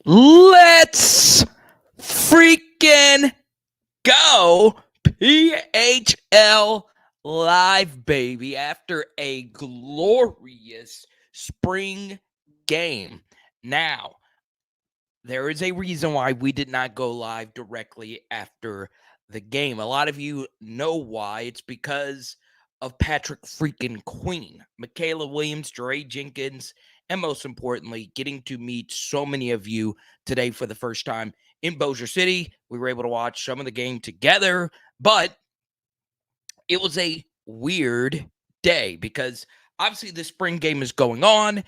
Let's freaking go. PHL live, baby, after a glorious spring game. Now, there is a reason why we did not go live directly after the game. A lot of you know why. It's because of Patrick freaking Queen, Michaela Williams, Dre Jenkins, and most importantly, getting to meet so many of you today for the first time in Bossier City. We were able to watch some of the game together, but it was a weird day because obviously the spring game is going on.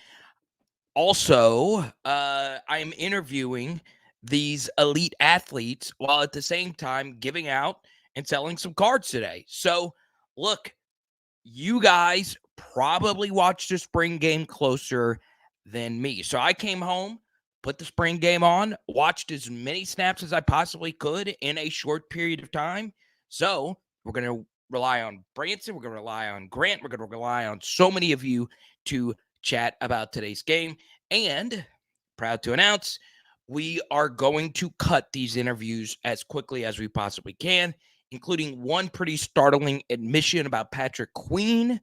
Also, I am interviewing these elite athletes while at the same time giving out and selling some cards today. So, look, you guys probably watched the spring game closer than me. So, I came home, put the spring game on, watched as many snaps as I possibly could in a short period of time. So, we're going to rely on Branson. We're going to rely on Grant. We're going to rely on so many of you to chat about today's game. And proud to announce, we are going to cut these interviews as quickly as we possibly can, including one pretty startling admission about Patrick Queen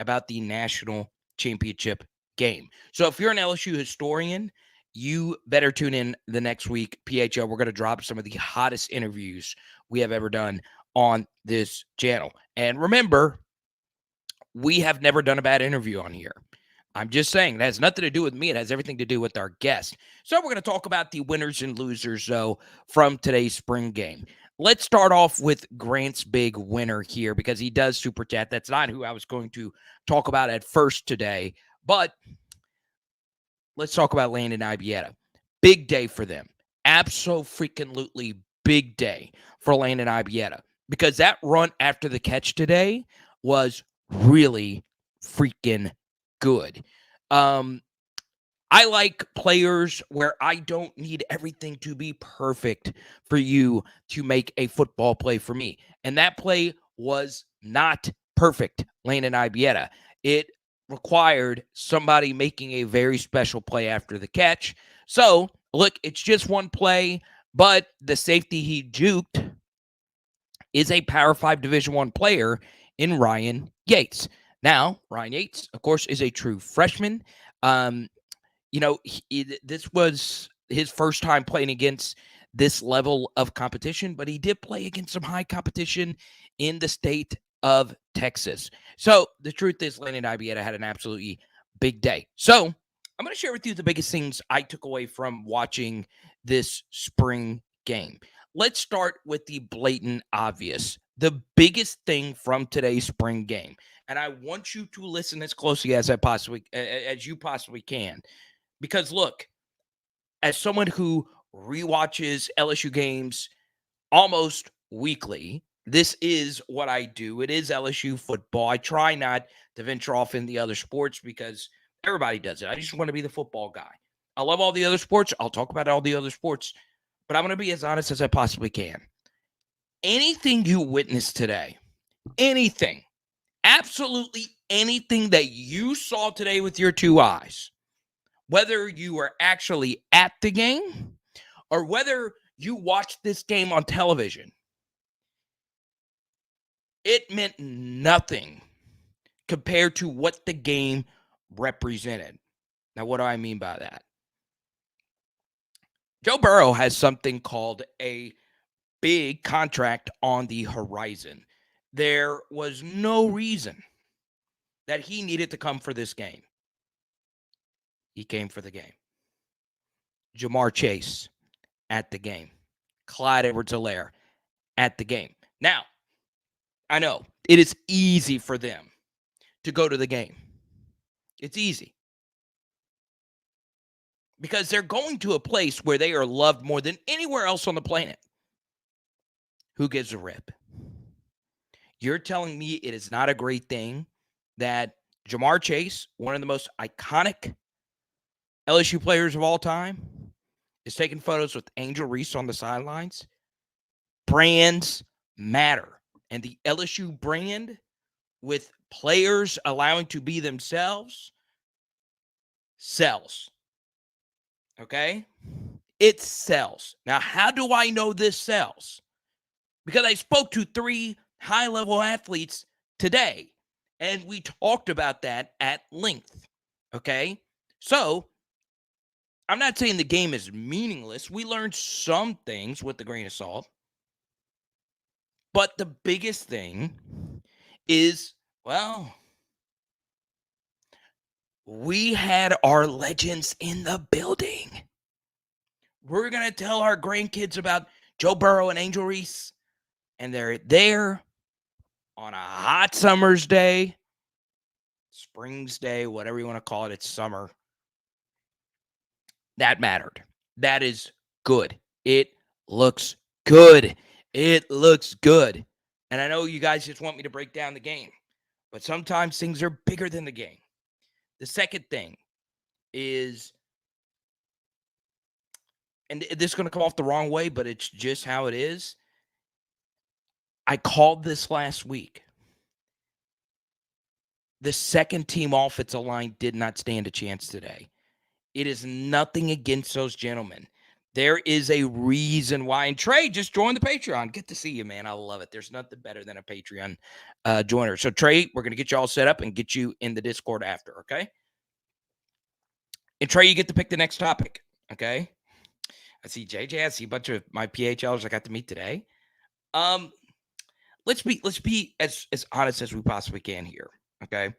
about the national championship game. So if you're an LSU historian, you better tune in the next week. PHL, we're going to drop some of the hottest interviews we have ever done on this channel. And remember, we have never done a bad interview on here. I'm just saying, it has nothing to do with me. It has everything to do with our guest. So we're going to talk about the winners and losers, though, from today's spring game. Let's start off with Grant's big winner here because he does super chat. That's not who I was going to talk about at first today, but let's talk about Landon Ibieta. Big day for them. Absolutely big day for Landon Ibieta because that run after the catch today was really freaking good. I like players where I don't need everything to be perfect for you to make a football play for me. And that play was not perfect, Landon Ibieta. It required somebody making a very special play after the catch. So, look, it's just one play, but the safety he juked is a Power 5 Division I player in Ryan Yates. Now, Ryan Yates, of course, is a true freshman. This was his first time playing against this level of competition, but he did play against some high competition in the state of Texas. So the truth is, Landon Ibieta had an absolutely big day. So I'm going to share with you the biggest things I took away from watching this spring game. Let's start with the blatant obvious. The biggest thing from today's spring game, and I want you to listen as closely as you possibly can, because look, as someone who rewatches LSU games almost weekly, this is what I do. It is LSU football. I try not to venture off in the other sports because everybody does it. I just want to be the football guy. I love all the other sports. I'll talk about all the other sports, but I'm going to be as honest as I possibly can. Anything you witnessed today, anything, absolutely anything that you saw today with your two eyes, whether you were actually at the game or whether you watched this game on television, it meant nothing compared to what the game represented. Now, what do I mean by that? Joe Burrow has something called a big contract on the horizon. There was no reason that he needed to come for this game. He came for the game. Jamar Chase at the game. Clyde Edwards-Helaire at the game. Now, I know it is easy for them to go to the game. It's easy because they're going to a place where they are loved more than anywhere else on the planet. Who gives a rip? You're telling me it is not a great thing that Jamar Chase, one of the most iconic LSU players of all time, is taking photos with Angel Reese on the sidelines? Brands matter. And the LSU brand, with players allowing to be themselves, sells. Okay? It sells. Now, how do I know this sells? Because I spoke to 3 high-level athletes today, and we talked about that at length, okay? So, I'm not saying the game is meaningless. We learned some things with a grain of salt. But the biggest thing is, well, we had our legends in the building. We're going to tell our grandkids about Joe Burrow and Angel Reese, and they're there on a hot summer's day, spring's day, whatever you want to call it. It's summer. That mattered. That is good. It looks good. It looks good. And I know you guys just want me to break down the game, but sometimes things are bigger than the game. The second thing is, and this is going to come off the wrong way, but it's just how it is. I called this last week. The second team offensive line did not stand a chance today. It is nothing against those gentlemen. There is a reason why. And Trey just joined the Patreon. Good to see you, man. I love it. There's nothing better than a Patreon joiner. So, Trey, we're going to get you all set up and get you in the Discord after, okay? And, Trey, you get to pick the next topic, okay? I see JJ. I see a bunch of my PHLs I got to meet today. Let's be as honest as we possibly can here, okay?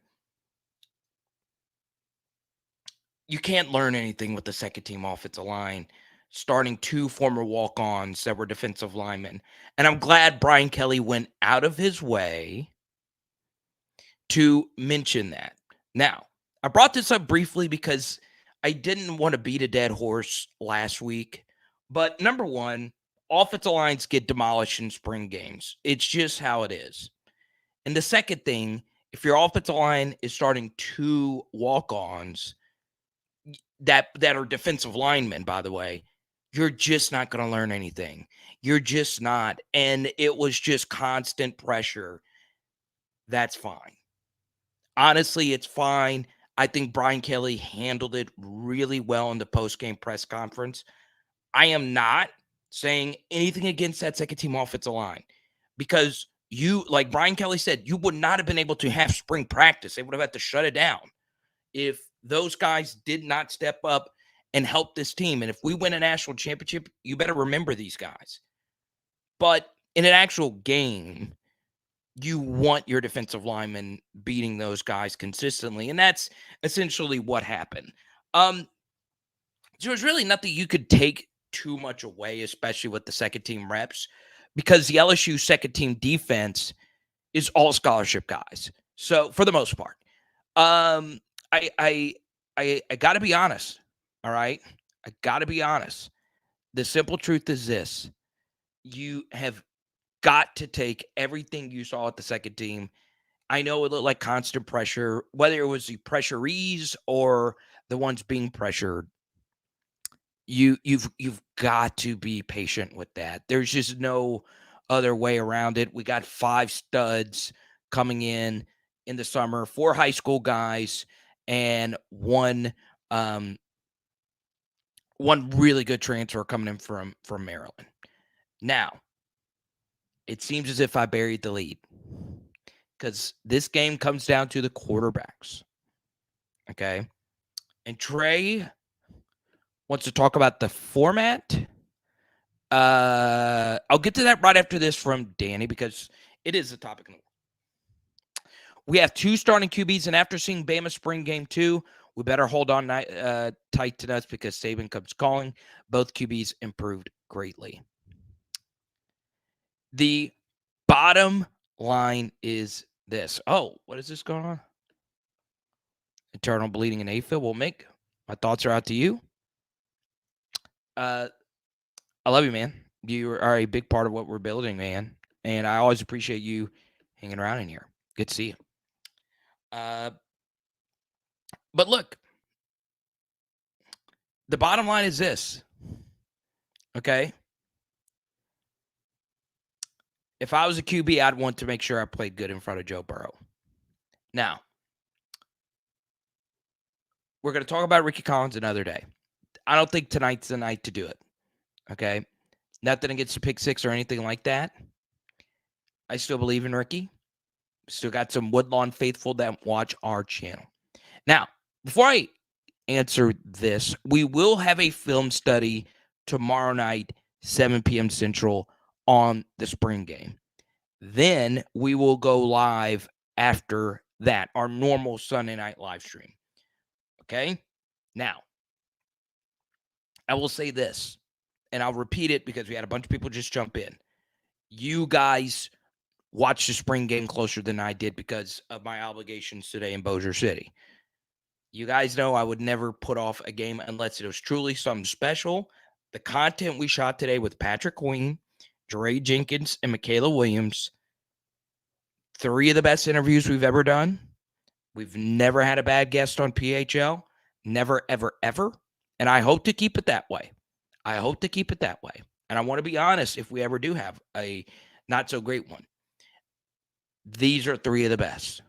You can't learn anything with the second team offensive line, starting 2 former walk-ons that were defensive linemen. And I'm glad Brian Kelly went out of his way to mention that. Now, I brought this up briefly because I didn't want to beat a dead horse last week. But number one, offensive lines get demolished in spring games. It's just how it is. And the second thing, if your offensive line is starting 2 walk-ons that are defensive linemen, by the way, you're just not going to learn anything. You're just not. And it was just constant pressure. That's fine. Honestly, it's fine. I think Brian Kelly handled it really well in the post-game press conference. I am not saying anything against that second team offensive line because you, like Brian Kelly said, you would not have been able to have spring practice. They would have had to shut it down if those guys did not step up and help this team. And if we win a national championship, you better remember these guys. But in an actual game, you want your defensive linemen beating those guys consistently. And that's essentially what happened. So there's really nothing you could take too much away, especially with the second team reps, because the LSU second team defense is all scholarship guys. So for the most part, I got to be honest. All right. I got to be honest. The simple truth is this: you have got to take everything you saw at the second team. I know it looked like constant pressure, whether it was the pressurees or the ones being pressured. You've got to be patient with that. There's just no other way around it. We got 5 studs coming in the summer, 4 high school guys, and one really good transfer coming in from Maryland. Now, it seems as if I buried the lead because this game comes down to the quarterbacks. Okay. And Trey wants to talk about the format. I'll get to that right after this from Danny because it is a topic. We have 2 starting QBs, and after seeing Bama Spring Game 2, we better hold on tight to us because Saban comes calling. Both QBs improved greatly. The bottom line is this. Oh, what is this going on? Internal bleeding in AFib. Well, Mick, my thoughts are out to you. I love you, man. You are a big part of what we're building, man. And I always appreciate you hanging around in here. Good to see you. But look, the bottom line is this. Okay? If I was a QB, I'd want to make sure I played good in front of Joe Burrow. Now, we're going to talk about Ricky Collins another day. I don't think tonight's the night to do it. Okay. Nothing against the pick six or anything like that. I still believe in Ricky. Still got some Woodlawn faithful that watch our channel. Now, before I answer this, we will have a film study tomorrow night, 7 p.m. Central, on the spring game. Then we will go live after that, our normal Sunday night live stream. Okay? Now, I will say this, and I'll repeat it because we had a bunch of people just jump in. You guys watched the spring game closer than I did because of my obligations today in Bossier City. You guys know I would never put off a game unless it was truly something special. The content we shot today with Patrick Queen, Dre Jenkins, and Michaela Williams, 3 of the best interviews we've ever done. We've never had a bad guest on PHL. Never, ever, ever. And I hope to keep it that way. I hope to keep it that way. And I want to be honest, if we ever do have a not so great one, these are 3 of the best.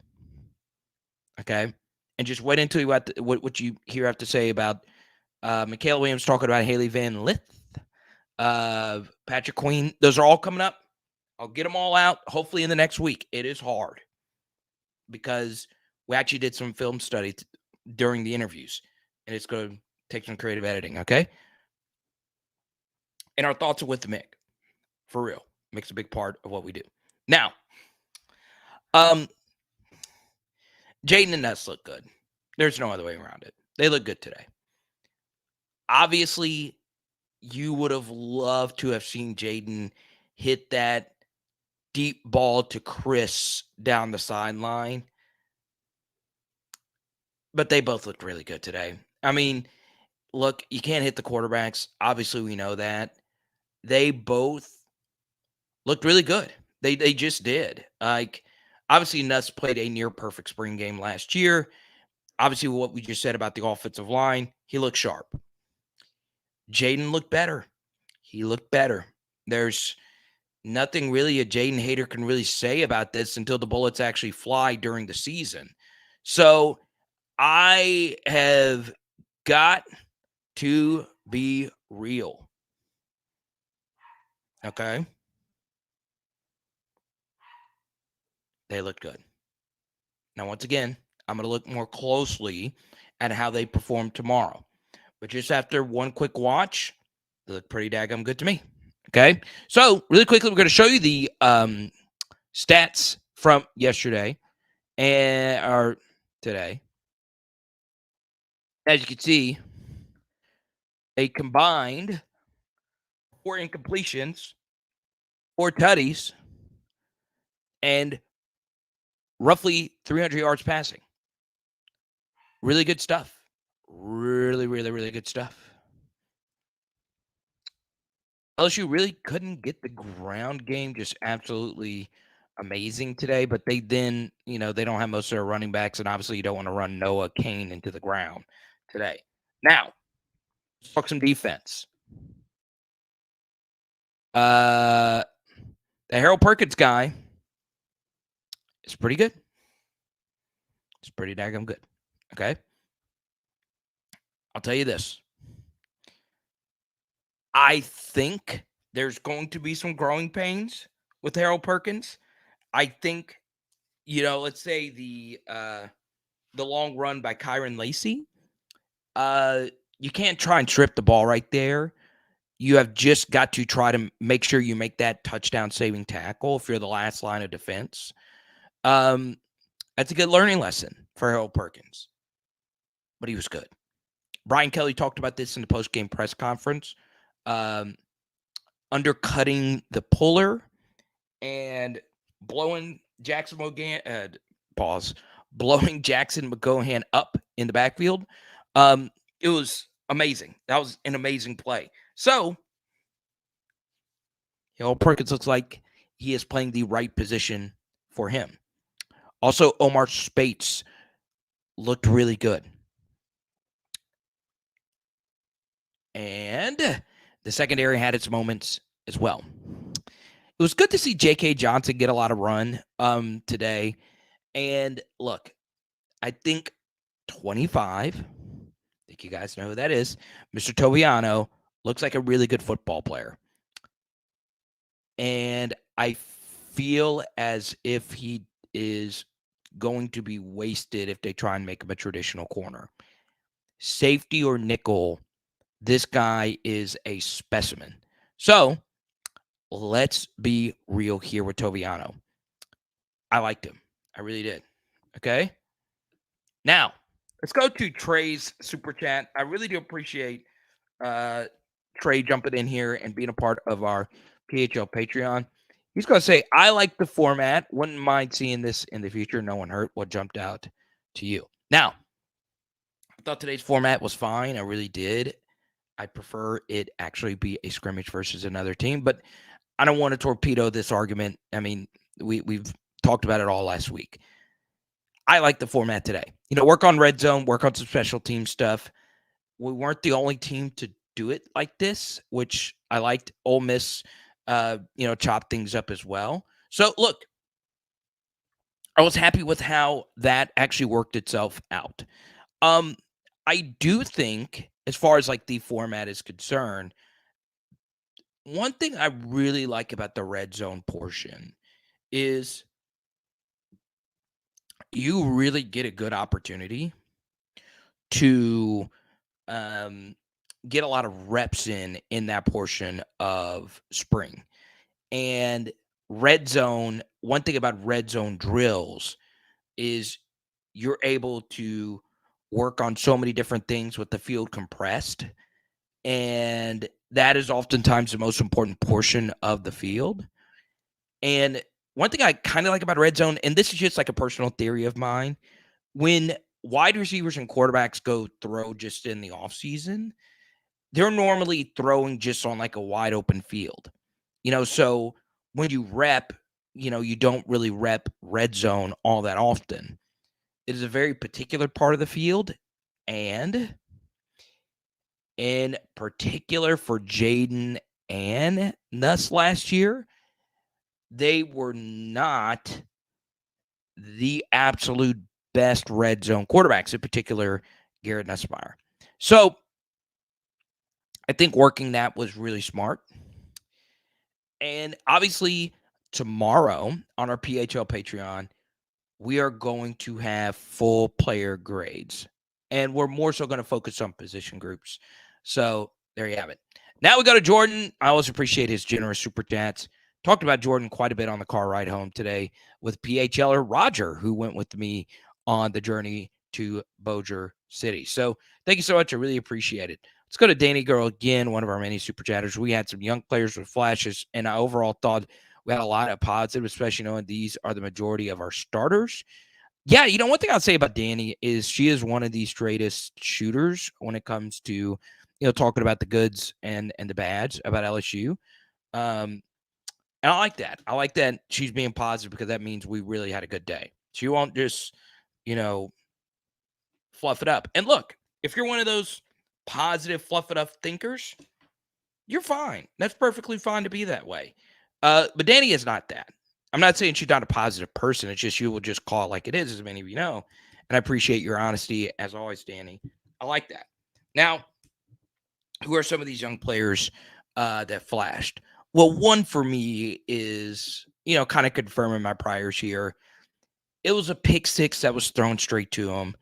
Okay? And just wait until what you hear have to say about Michaela Williams talking about Haley Van Lith, Patrick Queen. Those are all coming up. I'll get them all out hopefully in the next week. It is hard because we actually did some film study during the interviews, and it's going to take some creative editing, okay? And our thoughts are with the Mick, for real. Mick's a big part of what we do. Now, Jayden and Nuss look good. There's no other way around it. They look good today. Obviously, you would have loved to have seen Jayden hit that deep ball to Chris down the sideline. But they both looked really good today. I mean, look, you can't hit the quarterbacks. Obviously, we know that. They both looked really good. They just did. Like, obviously, Nuss played a near perfect spring game last year. Obviously, what we just said about the offensive line, he looked sharp. Jayden looked better. He looked better. There's nothing really a Jayden hater can really say about this until the bullets actually fly during the season. So I have got to be real. Okay? They look good. Now, once again, I'm going to look more closely at how they perform tomorrow. But just after one quick watch, they look pretty daggum good to me. Okay? So, really quickly, we're going to show you the stats from yesterday or today. As you can see, a combined 4 incompletions, 4 tutties, and roughly 300 yards passing. Really good stuff. Really, really, really good stuff. LSU really couldn't get the ground game just absolutely amazing today, but they then, they don't have most of their running backs, and obviously you don't want to run Noah Kane into the ground today. Now, let's talk some defense. The Harold Perkins guy is pretty good. It's pretty daggum good. Okay? I'll tell you this. I think there's going to be some growing pains with Harold Perkins. I think, let's say the long run by Kyron Lacey, you can't try and strip the ball right there. You have just got to try to make sure you make that touchdown saving tackle if you're the last line of defense. That's a good learning lesson for Harold Perkins. But he was good. Brian Kelly talked about this in the post-game press conference. Undercutting the puller and blowing Jackson McGohan, blowing Jackson McGohan up in the backfield. It was amazing. That was an amazing play. So, Perkins looks like he is playing the right position for him. Also, Omar Spates looked really good. And the secondary had its moments as well. It was good to see J.K. Johnson get a lot of run today. And look, I think 25, I think you guys know who that is, Mr. Tobiano, looks like a really good football player. And I feel as if he is going to be wasted if they try and make him a traditional corner. Safety or nickel, this guy is a specimen. So let's be real here with Toviano. I liked him. I really did. Okay. Now, let's go to Trey's super chat. I really do appreciate Trey jumping in here and being a part of our PHL Patreon. He's going to say, I like the format. Wouldn't mind seeing this in the future. No one hurt. What jumped out to you? Now, I thought today's format was fine. I really did. I prefer it actually be a scrimmage versus another team, but I don't want to torpedo this argument. I mean, we've talked about it all last week. I like the format today. Work on red zone, work on some special team stuff. We weren't the only team to do it like this, which I liked. Ole Miss, chopped things up as well. So, look, I was happy with how that actually worked itself out. I do think, as far as like the format is concerned, one thing I really like about the red zone portion is you really get a good opportunity to get a lot of reps in that portion of spring. And red zone, one thing about red zone drills is you're able to work on so many different things with the field compressed. And that is oftentimes the most important portion of the field. And one thing I kind of like about red zone, and this is just like a personal theory of mine, when wide receivers and quarterbacks go throw just in the offseason, they're normally throwing just on like a wide open field. So when you rep, you don't really rep red zone all that often. It is a very particular part of the field. And in particular for JAYDEN and Nuss last year, they were not the absolute best red zone quarterbacks, in particular Garrett NUSSMEIER. So I think working that was really smart. And obviously tomorrow on our PHL Patreon, we are going to have full player grades. And we're more so going to focus on position groups. So there you have it. Now we go to Jordan. I always appreciate his generous super chats. Talked about Jordan quite a bit on the car ride home today with PHLer Roger, who went with me on the journey to Bossier City. So thank you so much. I really appreciate it. Let's go to Danny Girl again, one of our many super chatters. We had some young players with flashes, and I overall thought we had a lot of positive, especially knowing these are the majority of our starters. Yeah, one thing I'll say about Danny is she is one of the straightest shooters when it comes to, talking about the goods and the bads about LSU. And I like that. I like that she's being positive because that means we really had a good day. She won't just, fluff it up. And look, if you're one of those positive, fluff it up thinkers, you're fine. That's perfectly fine to be that way. But Danny is not that. I'm not saying she's not a positive person. It's just you will just call it like it is, as many of you know. And I appreciate your honesty, as always, Danny. I like that. Now, who are some of these young players that flashed? Well, one for me is, kind of confirming my priors here. It was a pick six that was thrown straight to him.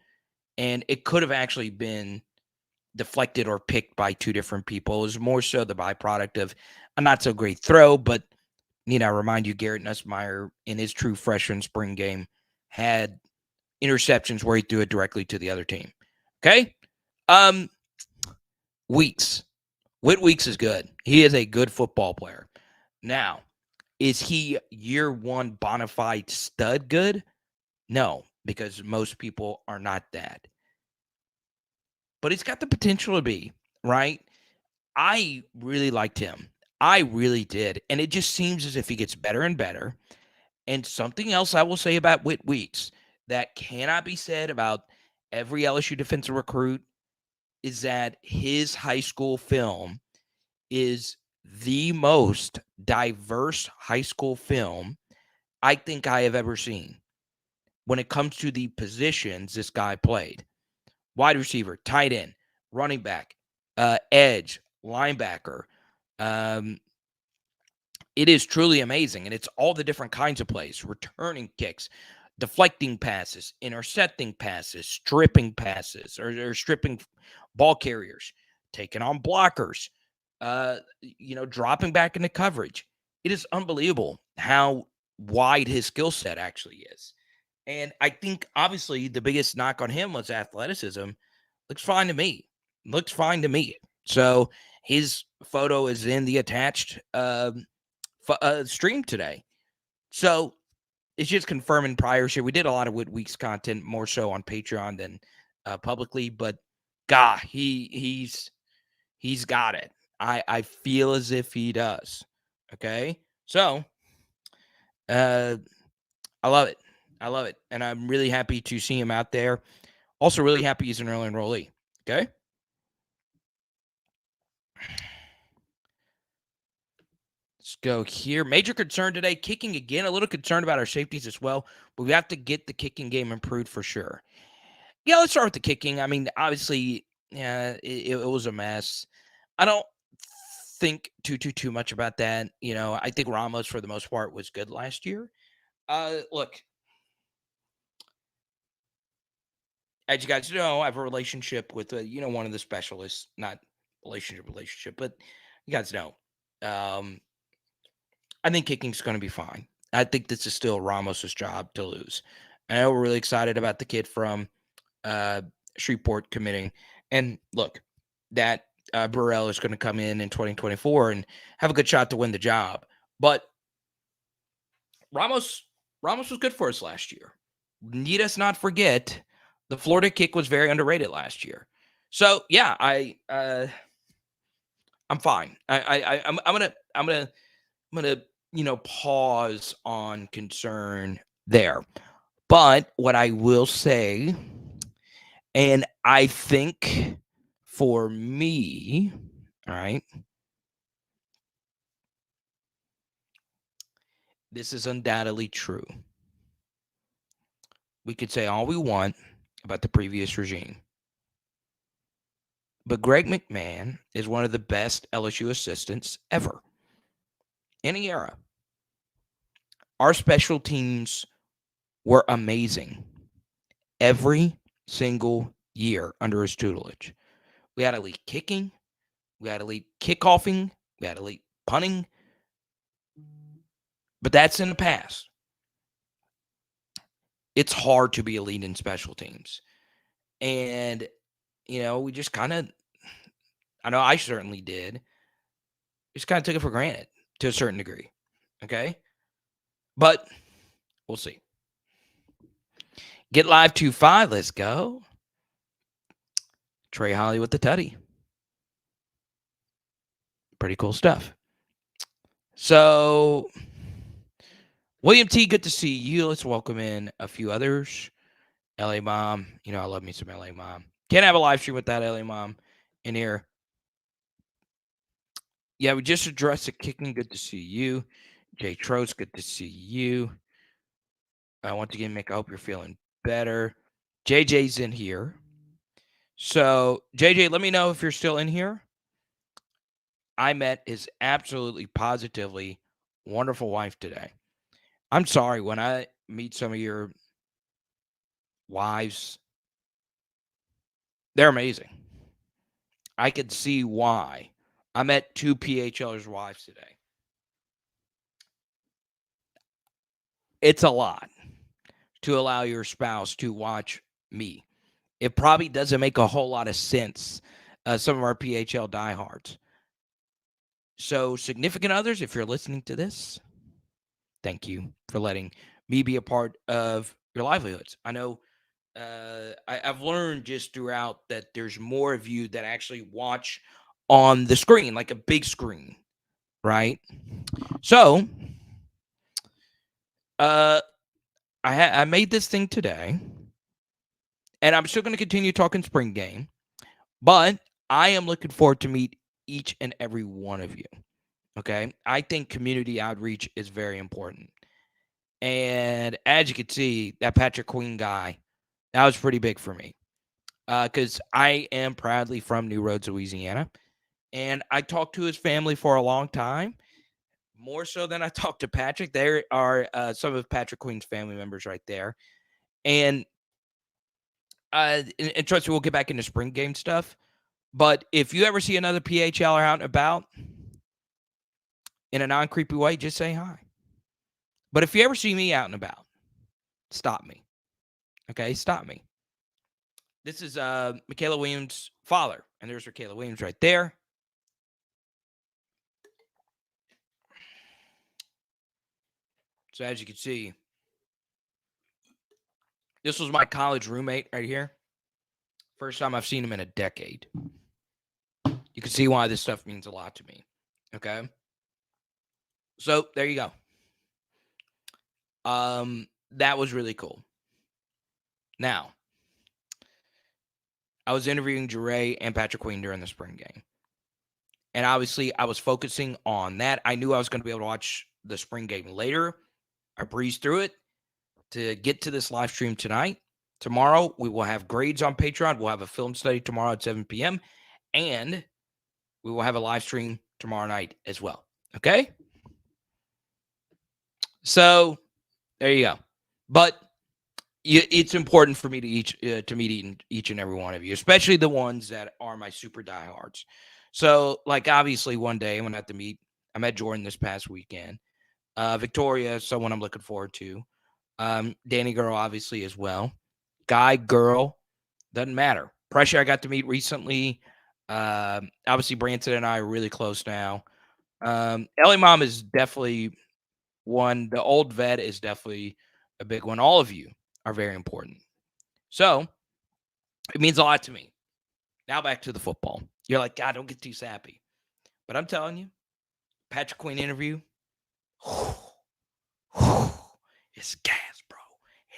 And it could have actually been deflected or picked by two different people. It was more so the byproduct of a not so great throw, but I remind you, Garrett NUSSMEIER in his true freshman spring game had interceptions where he threw it directly to the other team. Okay. Weeks. Whit Weeks is good. He is a good football player. Now, is he year one bona fide stud good? No, because most people are not that. But he's got the potential to be, right? I really liked him. I really did. And it just seems as if he gets better and better. And something else I will say about Whit Weeks that cannot be said about every LSU defensive recruit is that his high school film is the most diverse high school film I think I have ever seen when it comes to the positions this guy played. Wide receiver, tight end, running back, edge, linebacker. It is truly amazing, and it's all the different kinds of plays, returning kicks, deflecting passes, intercepting passes, stripping passes, or stripping ball carriers, taking on blockers, dropping back into coverage. It is unbelievable how wide his skill set actually is. And I think, obviously, the biggest knock on him was athleticism. Looks fine to me. Looks fine to me. So his photo is in the attached stream today. So it's just confirming prior shit. We did a lot of Week's content, more so on Patreon than publicly, but God, he's got it. I feel as if he does. Okay, so I love it. I love it, and I'm really happy to see him out there. Also, really happy he's an early enrollee. Okay. Let's go here. Major concern today, kicking again. A little concerned about our safeties as well, but we have to get the kicking game improved for sure. Yeah, let's start with the kicking. I mean, obviously, yeah, it was a mess. I don't think too much about that. I think Ramos, for the most part, was good last year. Look, as you guys know, I have a relationship with one of the specialists. Not relationship, but you guys know. I think kicking's going to be fine. I think this is still Ramos's job to lose. I know we're really excited about the kid from Shreveport committing. And look, that Burrell is going to come in 2024 and have a good shot to win the job. But Ramos was good for us last year. Need us not forget, the Florida kick was very underrated last year. So yeah, I'm fine. I'm gonna pause on concern there. But what I will say, and I think for me, all right, this is undoubtedly true. We could say all we want about the previous regime, but Greg McMahon is one of the best LSU assistants ever. Any era. Our special teams were amazing every single year under his tutelage. We had elite kicking, we had elite kickoffing, we had elite punting, but that's in the past. It's hard to be elite in special teams. And, we just kind of, I know I certainly did, just kind of took it for granted to a certain degree. Okay? But we'll see. Get live 2-5. Let's go. Trey Holly with the tutty. Pretty cool stuff. So, William T, good to see you. Let's welcome in a few others. LA Mom. I love me some LA Mom. Can't have a live stream without LA Mom in here. Yeah, we just addressed the kicking. Good to see you. Jay Trost, good to see you. Once again, Mick, I hope you're feeling better. JJ's in here. So, JJ, let me know if you're still in here. I met his absolutely positively wonderful wife today. I'm sorry, when I meet some of your wives, they're amazing. I could see why. I met 2 PHLers' wives today. It's a lot to allow your spouse to watch me. It probably doesn't make a whole lot of sense, some of our PHL diehards. So, significant others, if you're listening to this, thank you for letting me be a part of your livelihoods. I know I've learned just throughout that there's more of you that actually watch on the screen, like a big screen, right? So, I made this thing today, and I'm still going to continue talking spring game, but I am looking forward to meet each and every one of you. Okay, I think community outreach is very important, and as you can see, that Patrick Queen guy, that was pretty big for me, because I am proudly from New Roads, Louisiana, And I talked to his family for a long time, more so than I talked to Patrick. There are some of Patrick Queen's family members right there. And trust me, we'll get back into spring game stuff. But if you ever see another PHLer out and about in a non-creepy way, just say hi. But if you ever see me out and about, stop me. Okay, stop me. This is Michaela Williams' father. And there's Michaela Williams right there. So as you can see, this was my college roommate right here. First time I've seen him in a decade. You can see why this stuff means a lot to me. Okay. So there you go. That was really cool. Now, I was interviewing JAYDEN and Patrick Queen during the spring game. And obviously, I was focusing on that. I knew I was going to be able to watch the spring game later. I breezed through it to get to this live stream tonight. Tomorrow, we will have grades on Patreon. We'll have a film study tomorrow at 7 p.m. And we will have a live stream tomorrow night as well. Okay? So, there you go. But it's important for me to meet each and every one of you, especially the ones that are my super diehards. So, like, obviously, one day I'm going to have to meet. I met Jordan this past weekend. Victoria, someone I'm looking forward to. Danny Girl, obviously, as well. Guy, girl, doesn't matter. Pressure, I got to meet recently. Obviously, Branson and I are really close now. Ellie Mom is definitely one. The old vet is definitely a big one. All of you are very important. So, it means a lot to me. Now back to the football. You're like, God, don't get too sappy. But I'm telling you, Patrick Queen interview, it's gas, bro.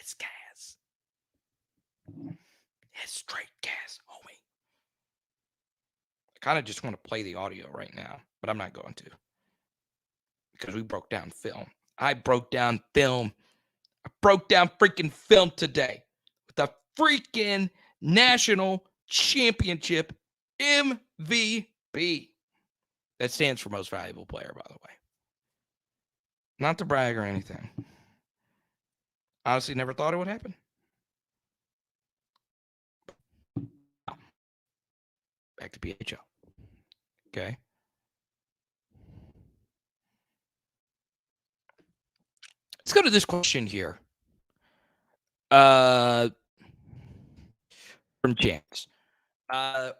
It's gas. It's straight gas, homie. I kind of just want to play the audio right now, but I'm not going to. Because we broke down film. I broke down film. I broke down freaking film today with the freaking national championship MVP. That stands for most valuable player, by the way. Not to brag or anything. Honestly, never thought it would happen. Back to PHL. Okay. Let's go to this question here. From Chance.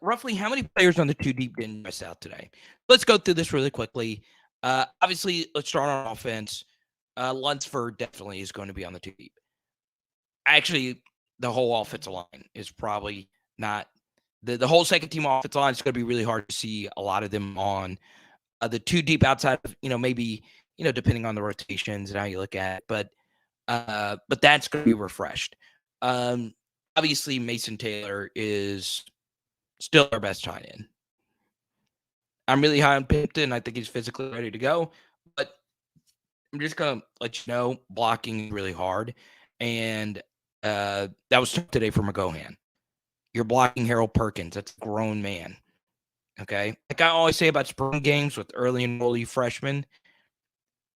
Roughly how many players on the two deep didn't miss out today? Let's go through this really quickly. Obviously, let's start on offense. Lunsford definitely is going to be on the two deep. Actually, the whole offensive line is probably not the whole second team offensive line is going to be really hard to see a lot of them on the two deep outside of, maybe, depending on the rotations and how you look at it. But that's going to be refreshed. Obviously, Mason Taylor is still our best tight end. I'm really high on Pimpton. I think he's physically ready to go. But I'm just going to let you know, blocking really hard. And that was today for McGohan. You're blocking Harold Perkins. That's a grown man. Okay? Like I always say about spring games with early enrollee freshmen,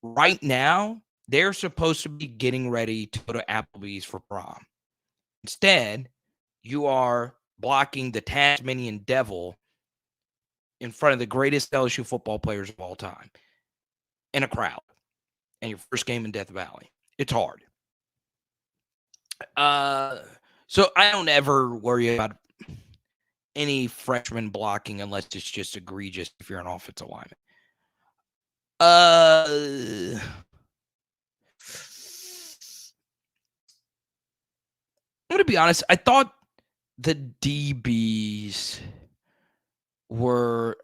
right now, they're supposed to be getting ready to go to Applebee's for prom. Instead, you are blocking the Tasmanian Devil in front of the greatest LSU football players of all time in a crowd. And your first game in Death Valley. It's hard. So I don't ever worry about any freshman blocking unless it's just egregious if you're an offensive lineman. I'm going to be honest. I thought the DBs were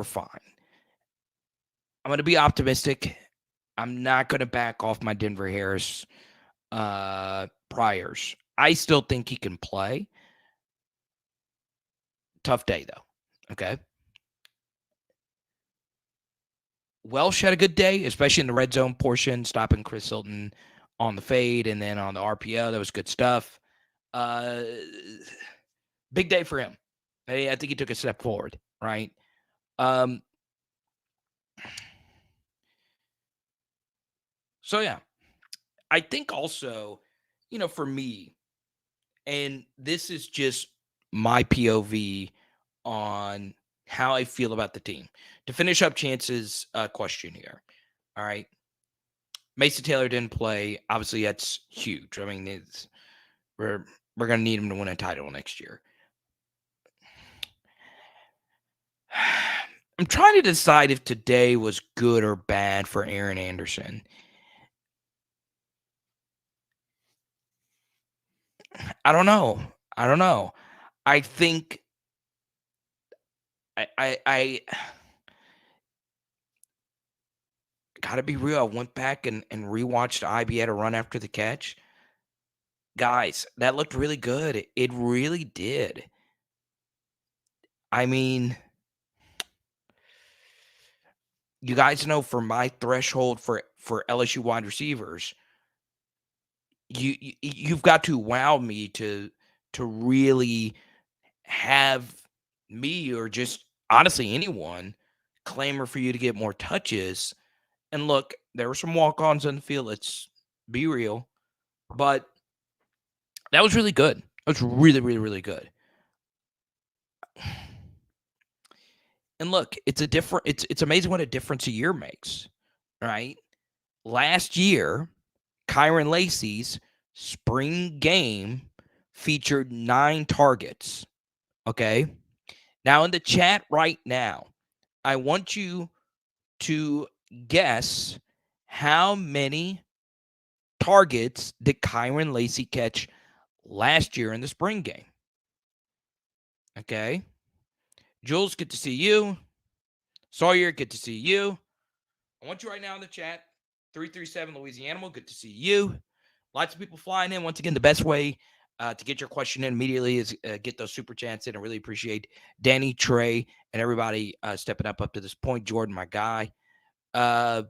fine. I'm going to be optimistic. I'm not going to back off my Denver Harris priors. I still think he can play. Tough day, though. Okay. Welsh had a good day, especially in the red zone portion, stopping Chris Hilton on the fade and then on the RPO. That was good stuff. Big day for him. I think he took a step forward, right? So yeah, I think also, for me, and this is just my POV on how I feel about the team. To finish up Chance's question here, all right. Mason Taylor didn't play. Obviously, that's huge. I mean, we're gonna need him to win a title next year. I'm trying to decide if today was good or bad for Aaron Anderson. I don't know. I think I gotta be real. I went back and rewatched IB had a run after the catch. Guys, that looked really good. It really did. I mean, you guys know for my threshold for LSU wide receivers, you've got to wow me to really have me or just honestly anyone clamor for you to get more touches. And look, there were some walk-ons on the field. Let's be real, but that was really good. That was really, really, really good. And look, it's amazing what a difference a year makes, right? Last year, Kyron Lacey's spring game featured 9 targets. Okay. Now, in the chat right now, I want you to guess how many targets did Kyron Lacey catch last year in the spring game. Okay. Jules, good to see you. Sawyer, good to see you. I want you right now in the chat. 337 Louisiana, good to see you. Lots of people flying in. Once again, the best way to get your question in immediately is get those super chats in. I really appreciate Danny, Trey, and everybody stepping up to this point. Jordan, my guy. Corey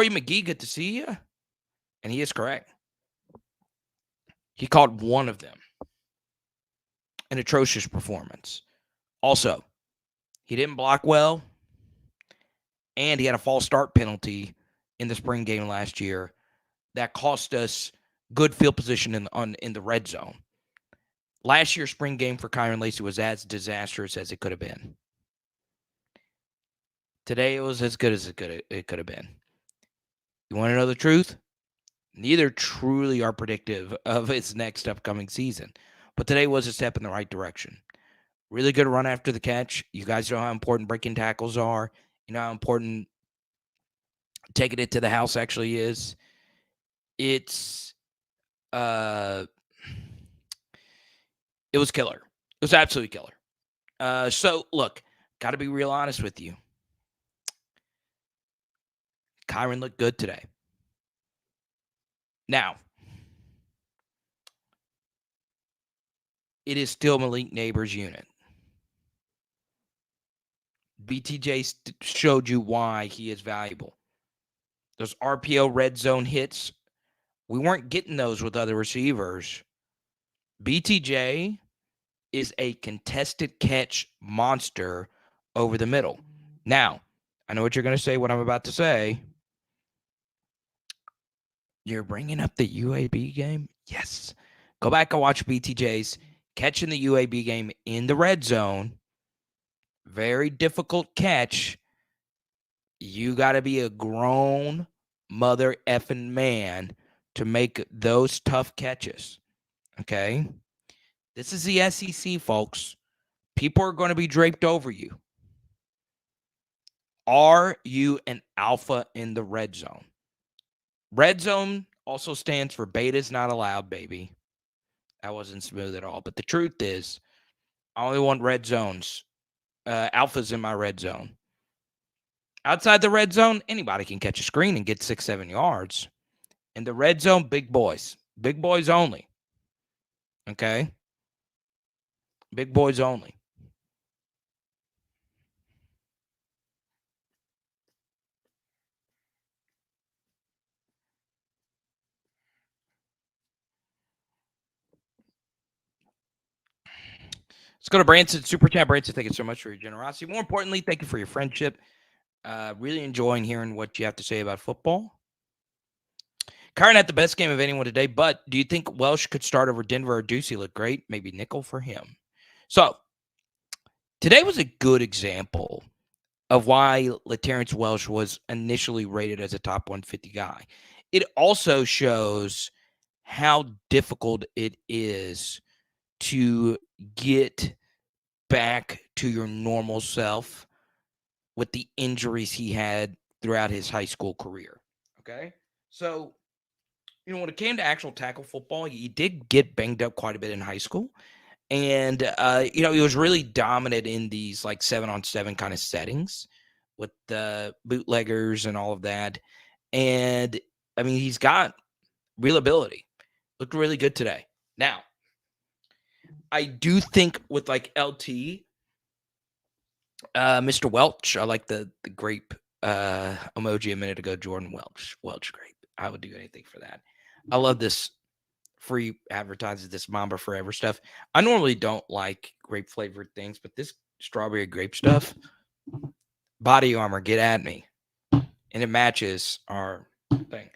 McGee, good to see you. And he is correct. He caught one of them. An atrocious performance. Also, he didn't block well, and he had a false start penalty in the spring game last year that cost us good field position in the red zone. Last year's spring game for Kyron Lacey was as disastrous as it could have been. Today, it was as good as it could have been. You want to know the truth? Neither truly are predictive of its next upcoming season. But today was a step in the right direction. Really good run after the catch. You guys know how important breaking tackles are. You know how important taking it to the house actually is. It was killer. It was absolutely killer. So, look, got to be real honest with you. Kyron looked good today. Now, it is still Malik Neighbors' unit. BTJ showed you why he is valuable. Those RPO red zone hits, we weren't getting those with other receivers. BTJ is a contested catch monster over the middle. Now, I know what you're going to say, what I'm about to say. You're bringing up the UAB game? Yes. Go back and watch BTJ's catching the UAB game in the red zone. Very difficult catch. You got to be a grown mother effing man to make those tough catches. Okay? This is the SEC, folks. People are going to be draped over you. Are you an alpha in the red zone? Red zone also stands for betas not allowed, baby. That wasn't smooth at all. But the truth is, I only want red zones, alphas in my red zone. Outside the red zone, anybody can catch a screen and get 6-7 yards. In the red zone, big boys. Big boys only. Okay? Big boys only. Let's go to Branson, Super Chat. Branson, thank you so much for your generosity. More importantly, thank you for your friendship. Really enjoying hearing what you have to say about football. Kyron had the best game of anyone today, but do you think Welsh could start over Denver or Ducey? Look great. Maybe nickel for him. So today was a good example of why LaTerrence Welsh was initially rated as a top 150 guy. It also shows how difficult it is to get back to your normal self with the injuries he had throughout his high school career. Okay. So, when it came to actual tackle football, he did get banged up quite a bit in high school. And, he was really dominant in these like 7-on-7 kind of settings with the bootleggers and all of that. And I mean, he's got real ability. Looked really good today. Now, I do think with like LT, Mr. Welch, I like the grape emoji a minute ago. Jordan Welch grape. I would do anything for that. I love this free advertising, this Mamba Forever stuff. I normally don't like grape flavored things, but this strawberry grape stuff, body armor, get at me. And it matches our thing.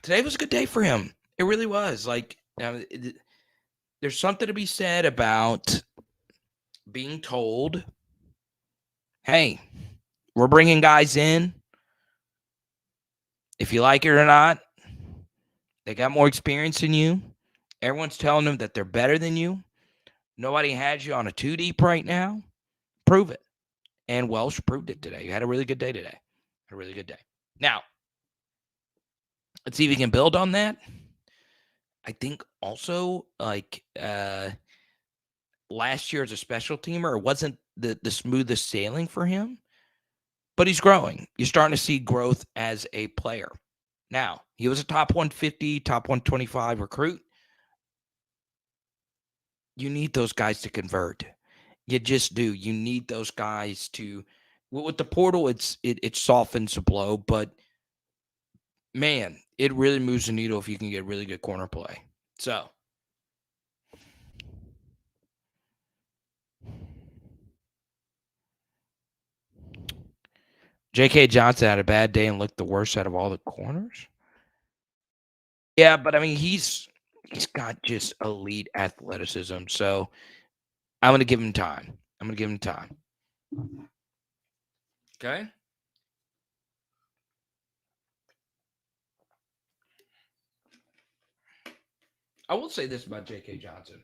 Today was a good day for him. It really was. Like, there's something to be said about being told, hey, we're bringing guys in. If you like it or not, they got more experience than you. Everyone's telling them that they're better than you. Nobody has you on a 2 deep right now. Prove it. And Welsh proved it today. You had a really good day today. A really good day. Now, let's see if we can build on that. I think also, like, last year as a special teamer, it wasn't the smoothest sailing for him, but he's growing. You're starting to see growth as a player. Now, he was a top 150, top 125 recruit. You need those guys to convert. You just do. You need those guys to. With the portal, it softens the blow, but man, it really moves the needle if you can get really good corner play. So, J.K. Johnson had a bad day and looked the worst out of all the corners. Yeah, but I mean, he's got just elite athleticism. So I'm going to give him time. Okay. I will say this about J.K. Johnson.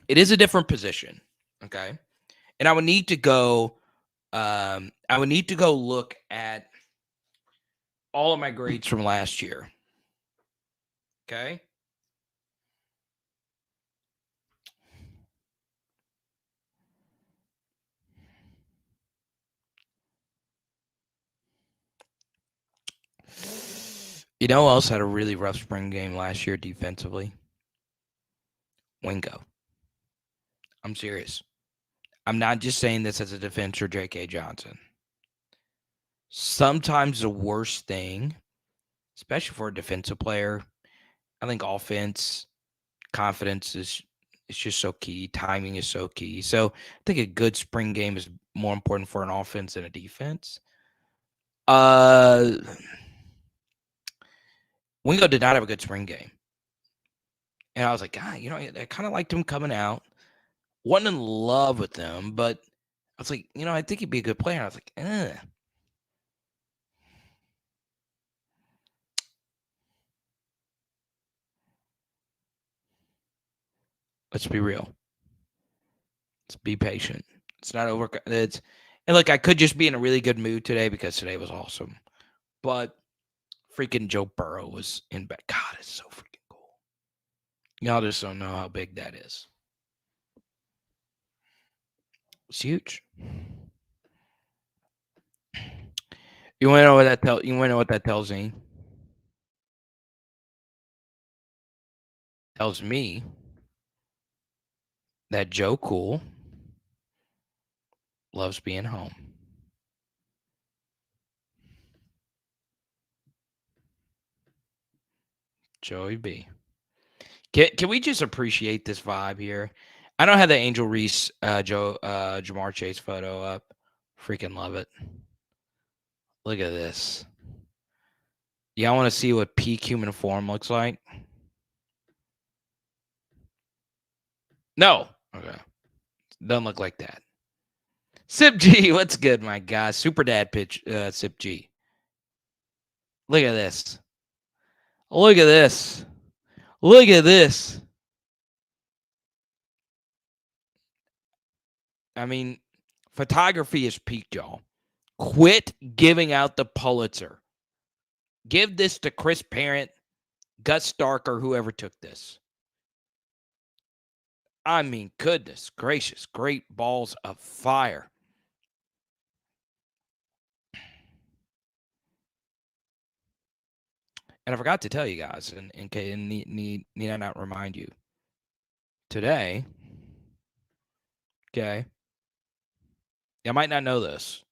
It is a different position. Okay. And I would need to go. I would need to go look at all of my grades from last year. Okay. You know who else had a really rough spring game last year defensively? Wingo. I'm serious. I'm not just saying this as a defense for J.K. Johnson. Sometimes the worst thing, especially for a defensive player, I think offense, confidence is just so key. Timing is so key. So I think a good spring game is more important for an offense than a defense. Wingo did not have a good spring game. And I was like, God, I kind of liked him coming out. Wasn't in love with him, but I was like, I think he'd be a good player. And I was like, Let's be real. Let's be patient. It's not over. And look, I could just be in a really good mood today because today was awesome. But freaking Joe Burrow was in bed. God, it's so freaking cool. Y'all just don't know how big that is. It's huge. You want to know what that tells? You want to know what that tells me? Tells me that Joe Cool loves being home. Joey B. Can we just appreciate this vibe here? I don't have the Angel Reese Jamar Chase photo up. Freaking love it. Look at this. Y'all want to see what peak human form looks like? No. Okay. Doesn't look like that. Sip G, what's good, my guy? Super dad pitch, Sip G. Look at this. Look at this. Look at this. I mean, photography is peaked, y'all. Quit giving out the Pulitzer. Give this to Chris Parent, Gus Stark, or whoever took this. I mean, goodness gracious, great balls of fire. And I forgot to tell you guys, and need I not remind you, today, okay, you might not know this.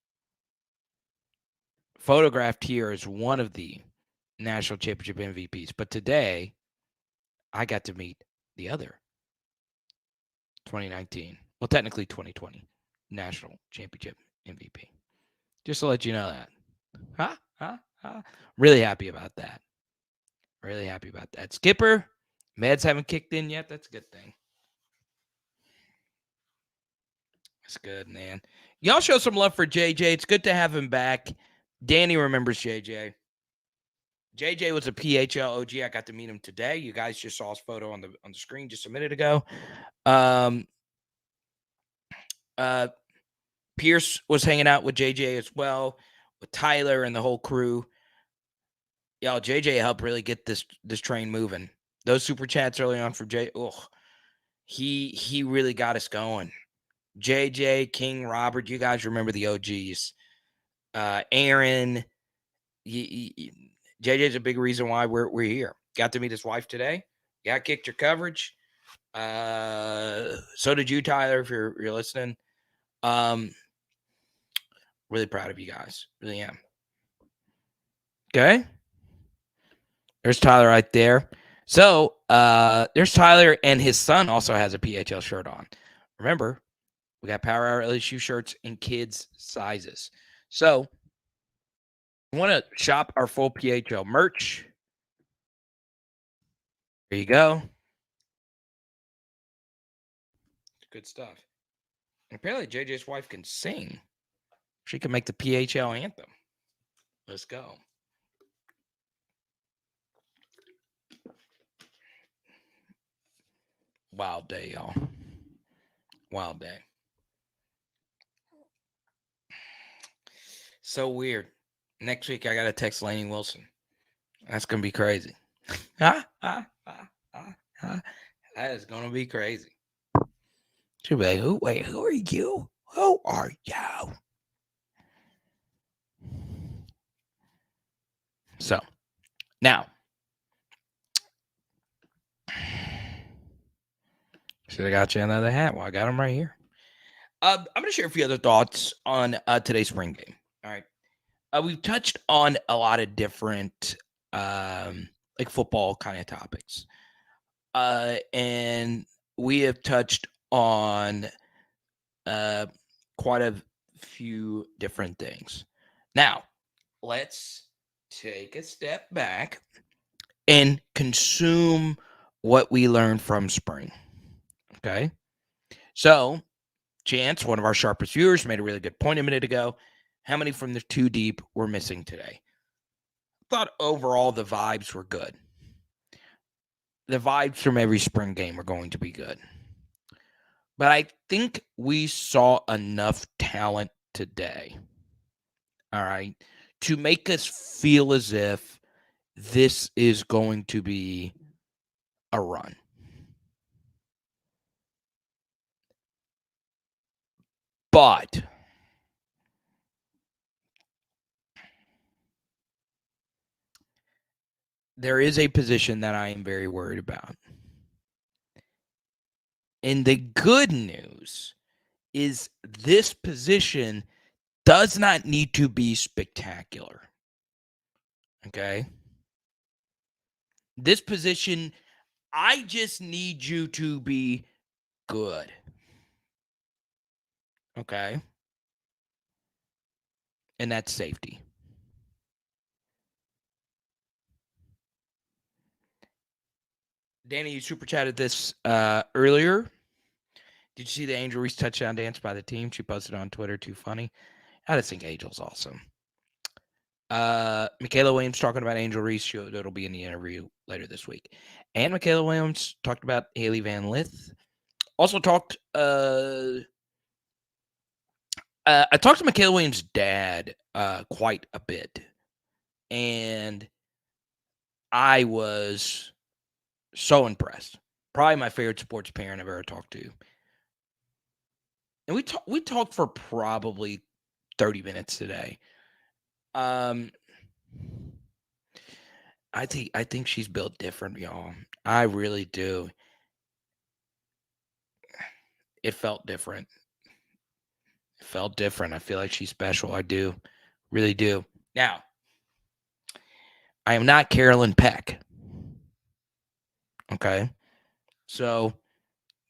Photographed here is one of the national championship MVPs, but today I got to meet the other 2019, well, technically 2020 national championship MVP. Just to let you know that. Really happy about that. Really happy about that. Skipper, meds haven't kicked in yet. That's a good thing. That's good, man. Y'all show some love for JJ. It's good to have him back. Danny remembers JJ. JJ was a PHL OG. I got to meet him today. You guys just saw his photo on the screen just a minute ago. Pierce was hanging out with JJ as well, with Tyler and the whole crew. Y'all, JJ helped really get this train moving. Those super chats early on for Jay. Oh, he really got us going. JJ, King, Robert, you guys remember the OGs. Aaron, JJ's a big reason why we're here. Got to meet his wife today. Got kicked your coverage. So did you, Tyler, if you're listening. Really proud of you guys. Really am. Okay. There's Tyler right there. So there's Tyler, and his son also has a PHL shirt on. Remember, we got Power Hour LSU shirts in kids' sizes. So you want to shop our full PHL merch. There you go. Good stuff. And apparently JJ's wife can sing. She can make the PHL anthem. Let's go. Wild day, y'all. Wild day. So weird. Next week, I got to text Lainey Wilson. That's going to be crazy. That is going to be crazy. She'll be like, who are you? Who are you? So, now. Should have got you another hat. Well, I got them right here. I'm going to share a few other thoughts on today's spring game. All right. We've touched on a lot of different like football kind of topics. And we have touched on quite a few different things. Now, let's take a step back and consume what we learned from spring. Okay. So, Chance, one of our sharpest viewers, made a really good point a minute ago. How many from the two deep were missing today? I thought overall the vibes were good. The vibes from every spring game are going to be good. But I think we saw enough talent today, all right, to make us feel as if this is going to be a run. But there is a position that I am very worried about. And the good news is this position does not need to be spectacular. Okay? This position, I just need you to be good. Okay? And that's safety. Danny, you super chatted this earlier. Did you see the Angel Reese touchdown dance by the team? She posted on Twitter. Too funny. I just think Angel's awesome. Michaela Williams talking about Angel Reese. It'll be in the interview later this week. And Michaela Williams talked about Haley Van Lith. Also talked. I talked to Michaela Williams' dad quite a bit, and I was so impressed. Probably my favorite sports parent I've ever talked to. And we talked for probably 30 minutes today. I think she's built different, y'all. I really do. It felt different. It felt different. I feel like she's special. I do. Really do. Now, I am not Carolyn Peck. Okay? So,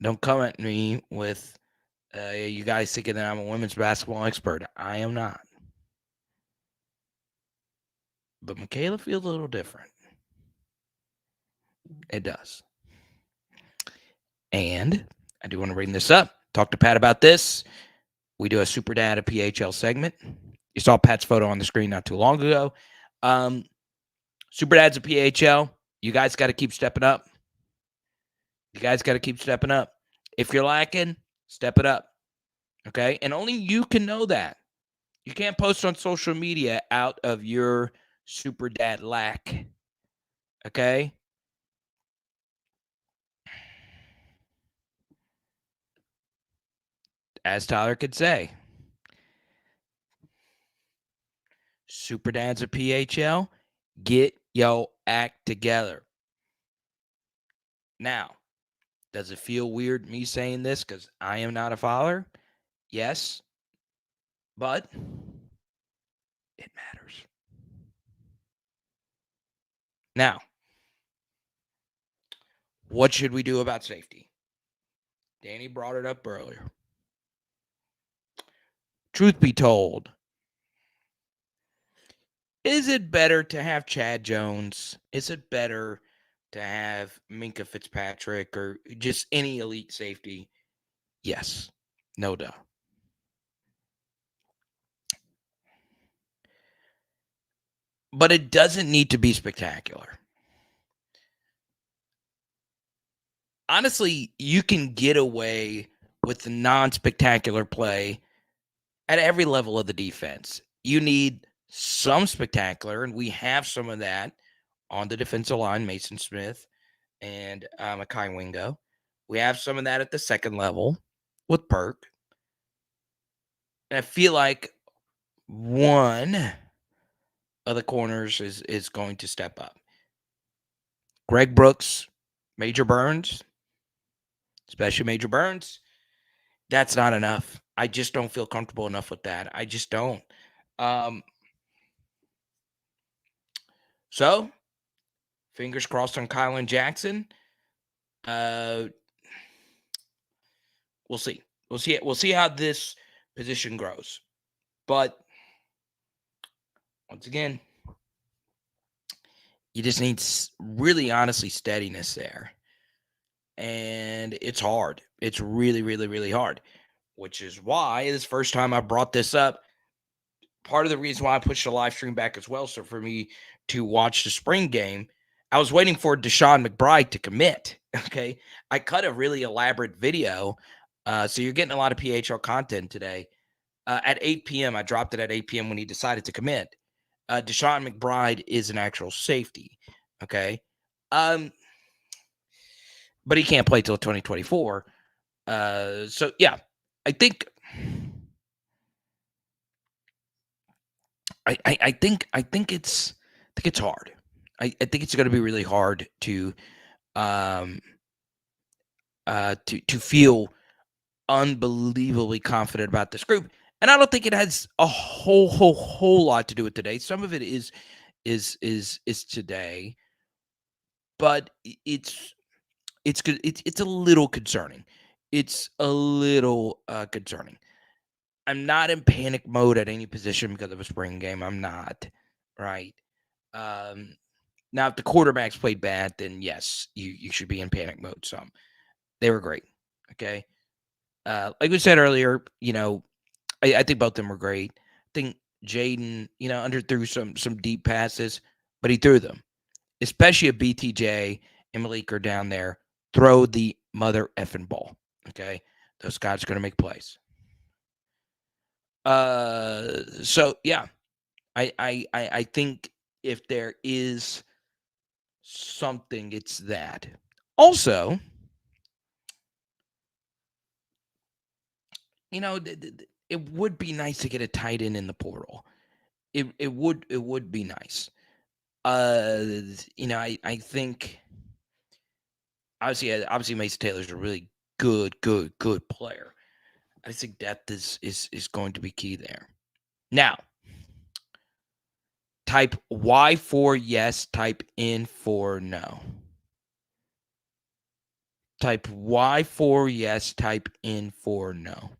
don't come at me with you guys thinking that I'm a women's basketball expert. I am not. But Michaela feels a little different. It does. And I do want to bring this up. Talk to Pat about this. We do a Super Dad, a PHL segment. You saw Pat's photo on the screen not too long ago. Super Dad's a PHL. You guys got to keep stepping up. You guys got to keep stepping up. If you're lacking, step it up. Okay? And only you can know that. You can't post on social media out of your Super Dad lack. Okay? As Tyler could say, Super Dad's a PHL. Get your act together. Now, does it feel weird me saying this because I am not a father? Yes. But it matters. Now, what should we do about safety? Danny brought it up earlier. Truth be told, is it better to have Chad Jones? Is it better to have Minkah Fitzpatrick or just any elite safety? Yes. No doubt. But it doesn't need to be spectacular. Honestly, you can get away with the non-spectacular play at every level of the defense. You need some spectacular, and we have some of that on the defensive line, Mason Smith and Akai Wingo. We have some of that at the second level with Perk. And I feel like one of the corners is going to step up. Greg Brooks, Major Burns, especially Major Burns, that's not enough. I just don't feel comfortable enough with that. I just don't. So, fingers crossed on Kylan Jackson. We'll see. We'll see how this position grows. But once again, you just need really honestly steadiness there. And it's hard. It's really, really, really hard. Which is why this first time I brought this up, part of the reason why I pushed the live stream back as well, so for me to watch the spring game, I was waiting for Deshaun McBride to commit. Okay. I cut a really elaborate video. So you're getting a lot of PHL content today. At 8 p.m., I dropped it at 8 p.m. when he decided to commit. Deshaun McBride is an actual safety. Okay. But he can't play till 2024. So yeah, I think it's hard. I think it's going to be really hard to feel unbelievably confident about this group. And I don't think it has a whole lot to do with today. Some of it is today, but it's a little concerning. It's a little concerning. I'm not in panic mode at any position because of a spring game. I'm not, right? Now, if the quarterbacks played bad, then yes, you should be in panic mode. Some they were great. Okay, like we said earlier, I think both of them were great. I think Jayden, underthrew some deep passes, but he threw them. Especially if BTJ and Malik are down there, throw the mother effing ball. Okay, those guys are going to make plays. So yeah, I think if there is something, it's that. Also, it would be nice to get a tight end in the portal. It would be nice. I think obviously Mason Taylor's a really good player. I think depth is going to be key there. Now, type Y for yes, type N for no. Type Y for yes, type N for no.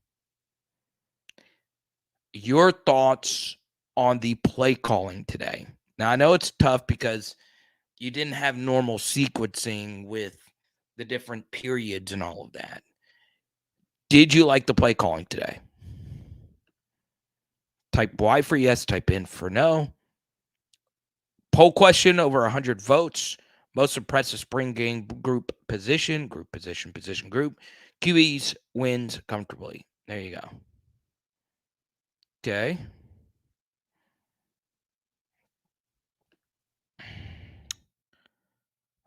Your thoughts on the play calling today. Now, I know it's tough because you didn't have normal sequencing with the different periods and all of that. Did you like the play calling today? Type Y for yes, type N for no. Poll question, over 100 votes. Most impressive spring game group position. QBs wins comfortably. There you go. Okay.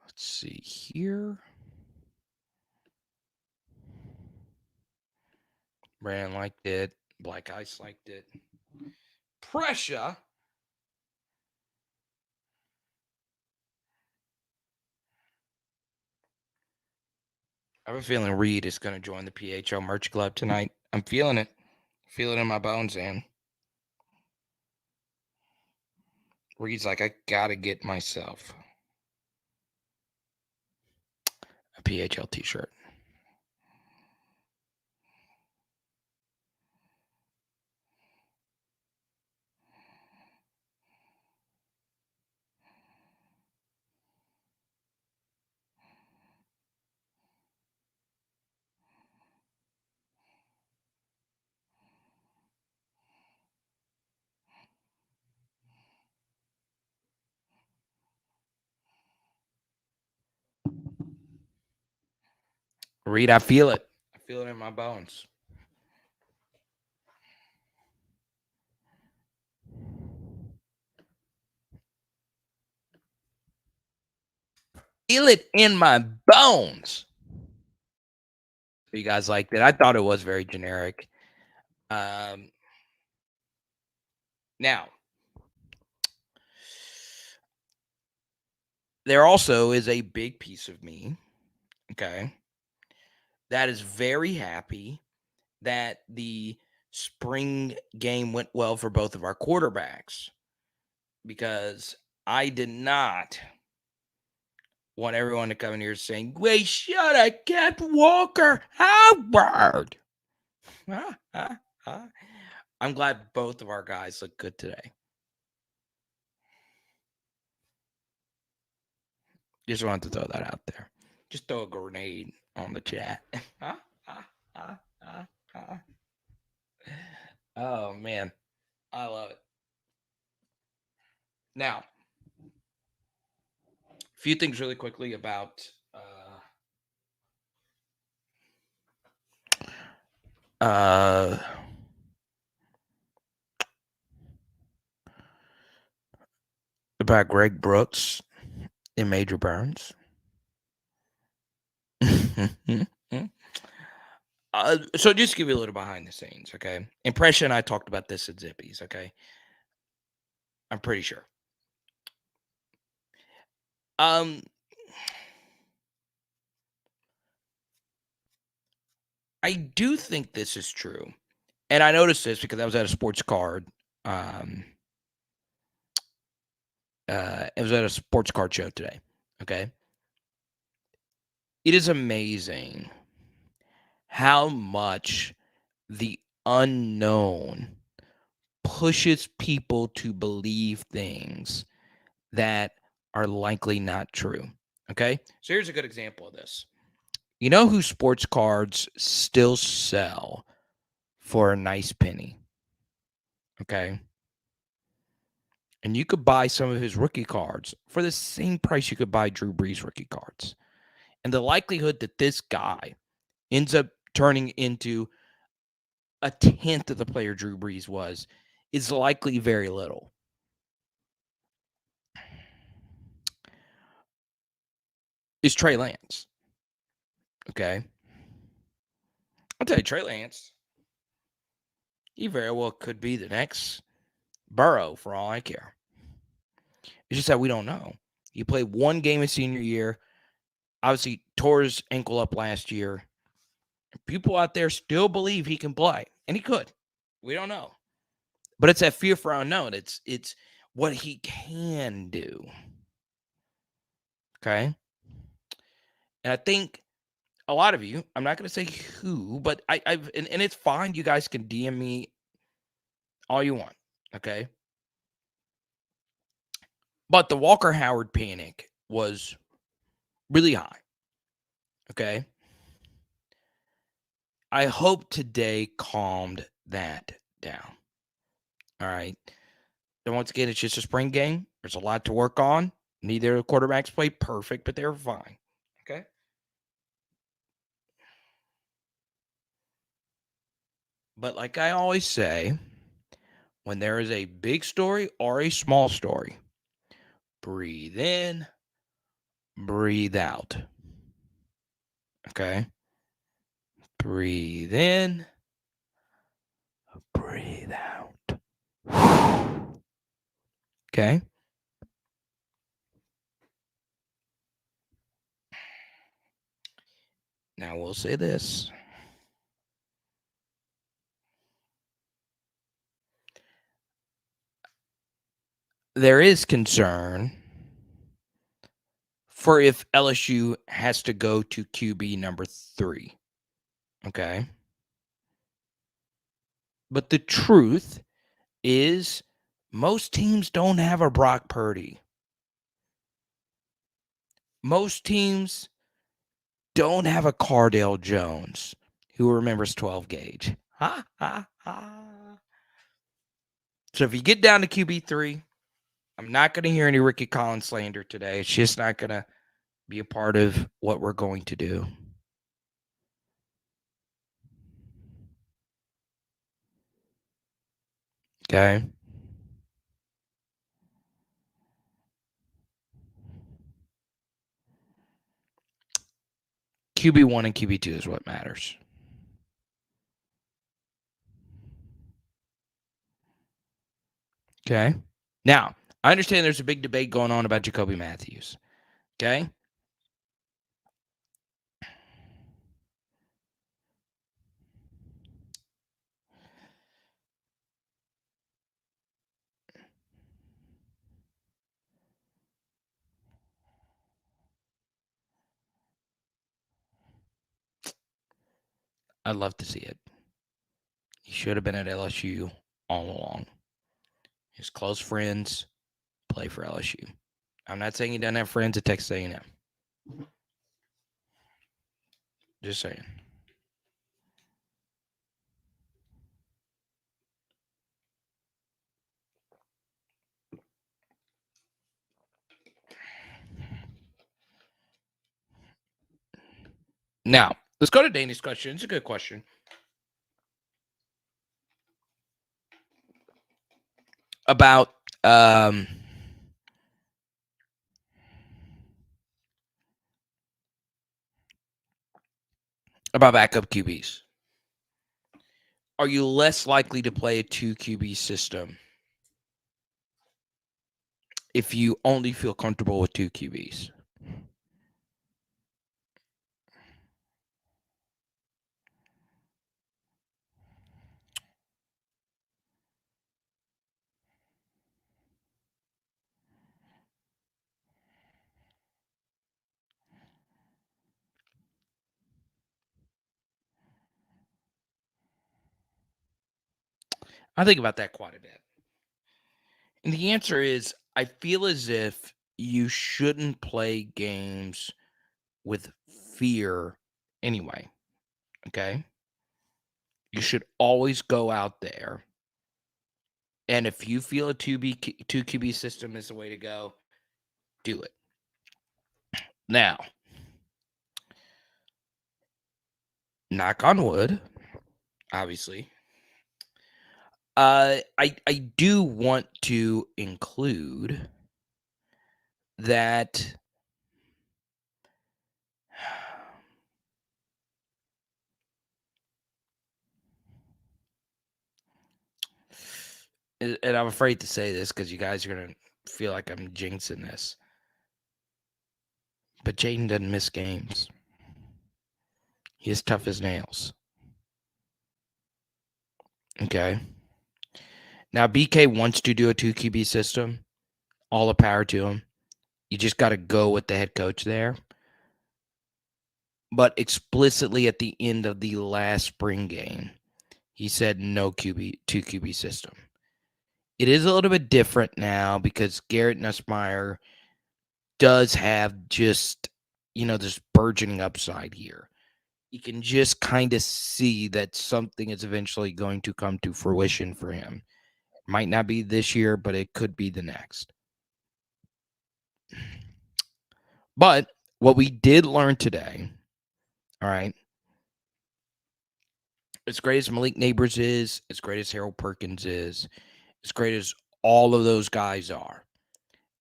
Let's see here. Brandon liked it. Black Ice liked it. Pressure. I have a feeling Reed is going to join the PHO merch club tonight. I'm feeling it. Feel it in my bones, man. Reed's like, I got to get myself a PHL t-shirt. Reed, I feel it. I feel it in my bones. Feel it in my bones. You guys liked it. I thought it was very generic. Now, there also is a big piece of me, okay, that is very happy that the spring game went well for both of our quarterbacks, because I did not want everyone to come in here saying, we should have kept Walker Howard. I'm glad both of our guys look good today. Just wanted to throw that out there. Just throw a grenade on the chat. Oh, man. I love it. Now, a few things really quickly about about Greg Brooks and Major Burns. So just to give you a little behind the scenes, okay? Impression, I talked about this at Zippy's, okay? I'm pretty sure. I do think this is true. And I noticed this because I was at a sports card. It was at a sports card show today, okay? It is amazing how much the unknown pushes people to believe things that are likely not true. Okay. So here's a good example of this. You know who sports cards still sell for a nice penny? Okay. And you could buy some of his rookie cards for the same price you could buy Drew Brees rookie cards. And the likelihood that this guy ends up turning into a tenth of the player Drew Brees was is likely very little. Is Trey Lance. Okay. I'll tell you, Trey Lance, he very well could be the next Burrow for all I care. It's just that we don't know. He played one game his senior year. Obviously, tore his ankle up last year. People out there still believe he can play, and he could. We don't know. But it's that fear for unknown. It's what he can do. Okay. And I think a lot of you, I'm not going to say who, but I've, and it's fine. You guys can DM me all you want. Okay. But the Walker Howard panic was really high. Okay. I hope today calmed that down. All right. And once again, it's just a spring game. There's a lot to work on. Neither of the quarterbacks played perfect, but they were fine. Okay. But like I always say, when there is a big story or a small story, breathe in, breathe out. Okay. Breathe in, breathe out. Okay. Now we'll say this. There is concern for if LSU has to go to QB number 3. Okay. But the truth is most teams don't have a Brock Purdy. Most teams don't have a Cardale Jones who remembers 12 gauge. Ha, ha, ha. So if you get down to QB3, I'm not going to hear any Ricky Collins slander today. It's just not going to be a part of what we're going to do. Okay. QB1 and QB2 is what matters. Okay. Now, I understand there's a big debate going on about Jacoby Matthews. Okay. I'd love to see it. He should have been at LSU all along. His close friends play for LSU. I'm not saying he doesn't have friends at Texas A&M. Just saying. Now, let's go to Danny's question. It's a good question. About backup QBs. Are you less likely to play a 2 QB system if you only feel comfortable with 2 QBs? I think about that quite a bit. And the answer is I feel as if you shouldn't play games with fear anyway. Okay. You should always go out there. And if you feel a 2 QB system is the way to go, do it. Now, knock on wood, obviously. I do want to include that and I'm afraid to say this because you guys are going to feel like I'm jinxing this. But Jayden doesn't miss games. He is tough as nails. Okay. Now, BK wants to do a 2 QB system. All the power to him. You just got to go with the head coach there. But explicitly at the end of the last spring game, he said no 2 QB system. It is a little bit different now because Garrett Nussmeier does have just, this burgeoning upside here. You can just kind of see that something is eventually going to come to fruition for him. Might not be this year, but it could be the next. But what we did learn today, all right, as great as Malik Neighbors is, as great as Harold Perkins is, as great as all of those guys are,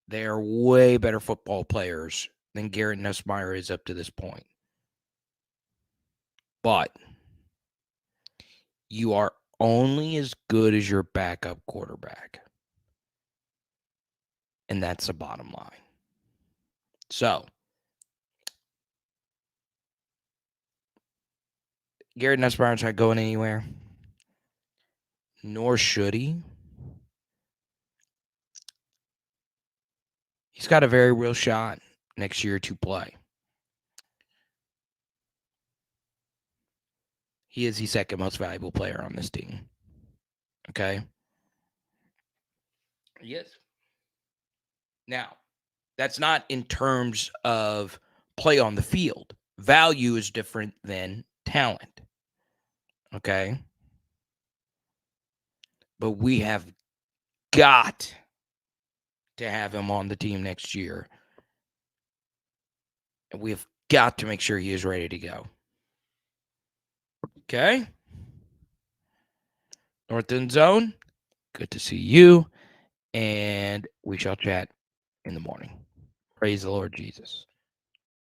they are way better football players than Garrett Nussmeier is up to this point. But you are only as good as your backup quarterback. And that's the bottom line. So, Garrett Nussmeier's not going anywhere. Nor should he. He's got a very real shot next year to play. He is the second most valuable player on this team. Okay? Yes. Now, that's not in terms of play on the field. Value is different than talent. Okay? But we have got to have him on the team next year. And we have got to make sure he is ready to go. Okay? North End Zone, good to see you. And we shall chat in the morning. Praise the Lord Jesus.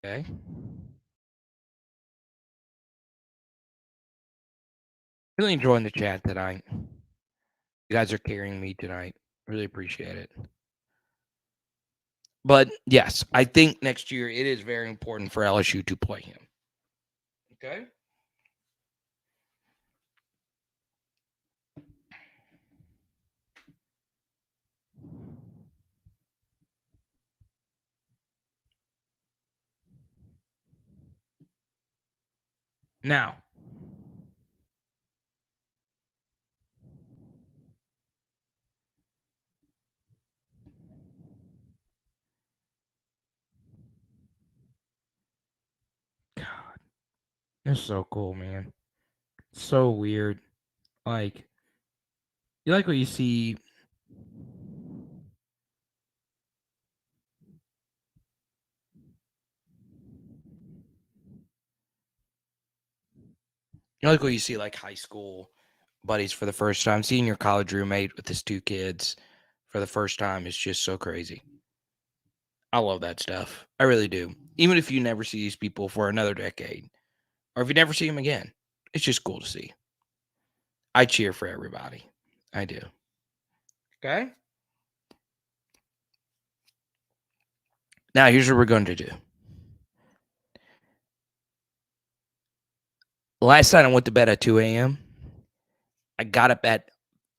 Okay? Really enjoying the chat tonight. You guys are carrying me tonight. Really appreciate it. But yes, I think next year it is very important for LSU to play him. Okay? Now, God, it's so cool, man. So weird. Like, you like what you see. You like what you see, like high school buddies for the first time. Seeing your college roommate with his 2 kids for the first time is just so crazy. I love that stuff. I really do. Even if you never see these people for another decade, or if you never see them again, it's just cool to see. I cheer for everybody. I do. Okay? Now, here's what we're going to do. Last night I went to bed at 2 a.m. I got up at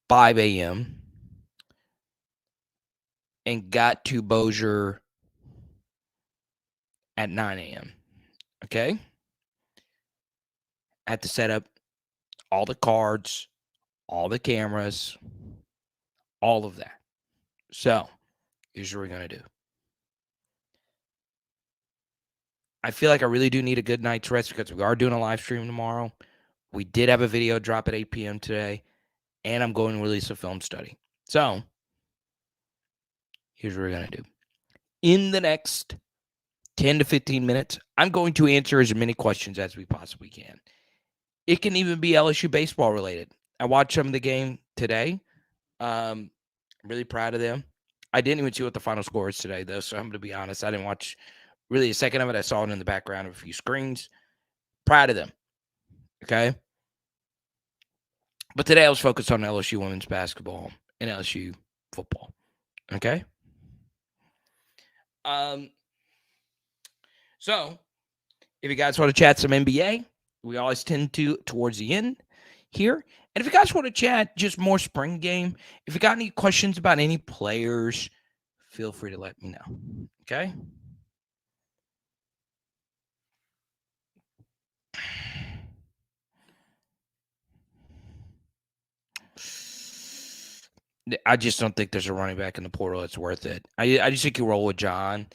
5 a.m. and got to Bossier at 9 a.m. Okay? I had to set up all the cards, all the cameras, all of that. So, here's what we're going to do. I feel like I really do need a good night's rest because we are doing a live stream tomorrow. We did have a video drop at 8 p.m. today, and I'm going to release a film study. So, here's what we're going to do. In the next 10 to 15 minutes, I'm going to answer as many questions as we possibly can. It can even be LSU baseball related. I watched some of the game today. I'm really proud of them. I didn't even see what the final score is today, though, so I'm going to be honest. I didn't watch really a second of it. I saw it in the background of a few screens. Proud of them. Okay? But today I was focused on LSU women's basketball and LSU football. Okay? So, if you guys want to chat some NBA, we always tend to towards the end here. And if you guys want to chat just more spring game, if you got any questions about any players, feel free to let me know. Okay? I just don't think there's a running back in the portal that's worth it. I just think you roll with John.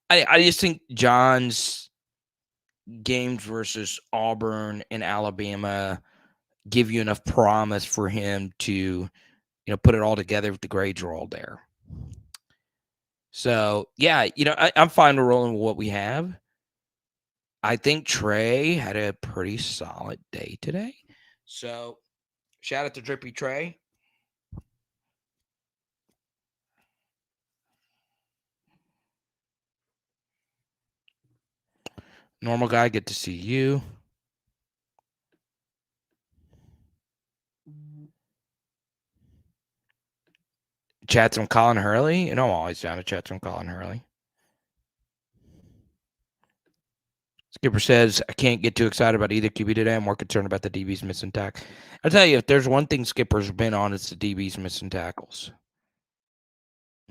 I just think John's games versus Auburn and Alabama give you enough promise for him to, put it all together if the grades are all there. So, yeah, I'm fine with rolling with what we have. I think Trey had a pretty solid day today. So, shout out to Drippy Trey. Normal guy, good to see you. Chat from Colin Hurley. I'm always down to chat from Colin Hurley. Skipper says, I can't get too excited about either QB today. I'm more concerned about the DB's missing tackle. I'll tell you, if there's one thing Skipper's been on, it's the DB's missing tackles.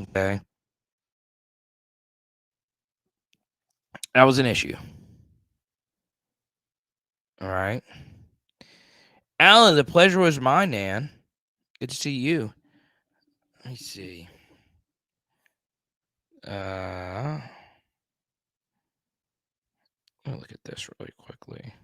Okay. That was an issue. All right. Alan, the pleasure was mine, man. Good to see you. Let me see. Let me look at this really quickly.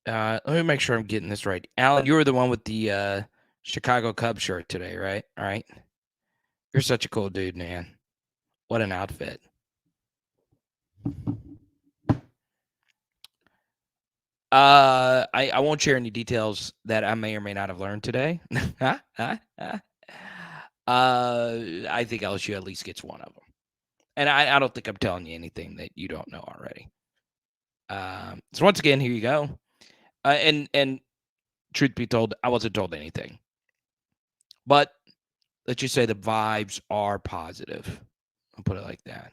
Let me make sure I'm getting this right. Alan, you were the one with the Chicago Cubs shirt today, right? All right. You're such a cool dude, man. What an outfit. I won't share any details that I may or may not have learned today. I think LSU at least gets one of them. And I don't think I'm telling you anything that you don't know already. So once again, here you go. And truth be told, I wasn't told anything. But let's just say the vibes are positive. I'll put it like that.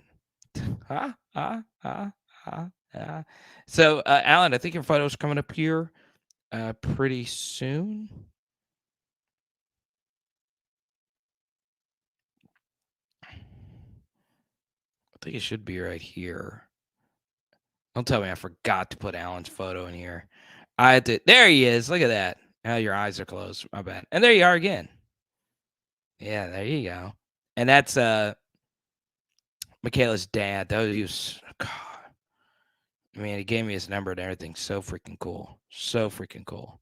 So, Alan, I think your photo's coming up here pretty soon. I think it should be right here. Don't tell me I forgot to put Alan's photo in here. I had to. There he is. Look at that. Now your eyes are closed. My bad. And there you are again. Yeah, there you go. And that's Michaela's dad. He was, God. I mean, he gave me his number and everything. So freaking cool. So freaking cool.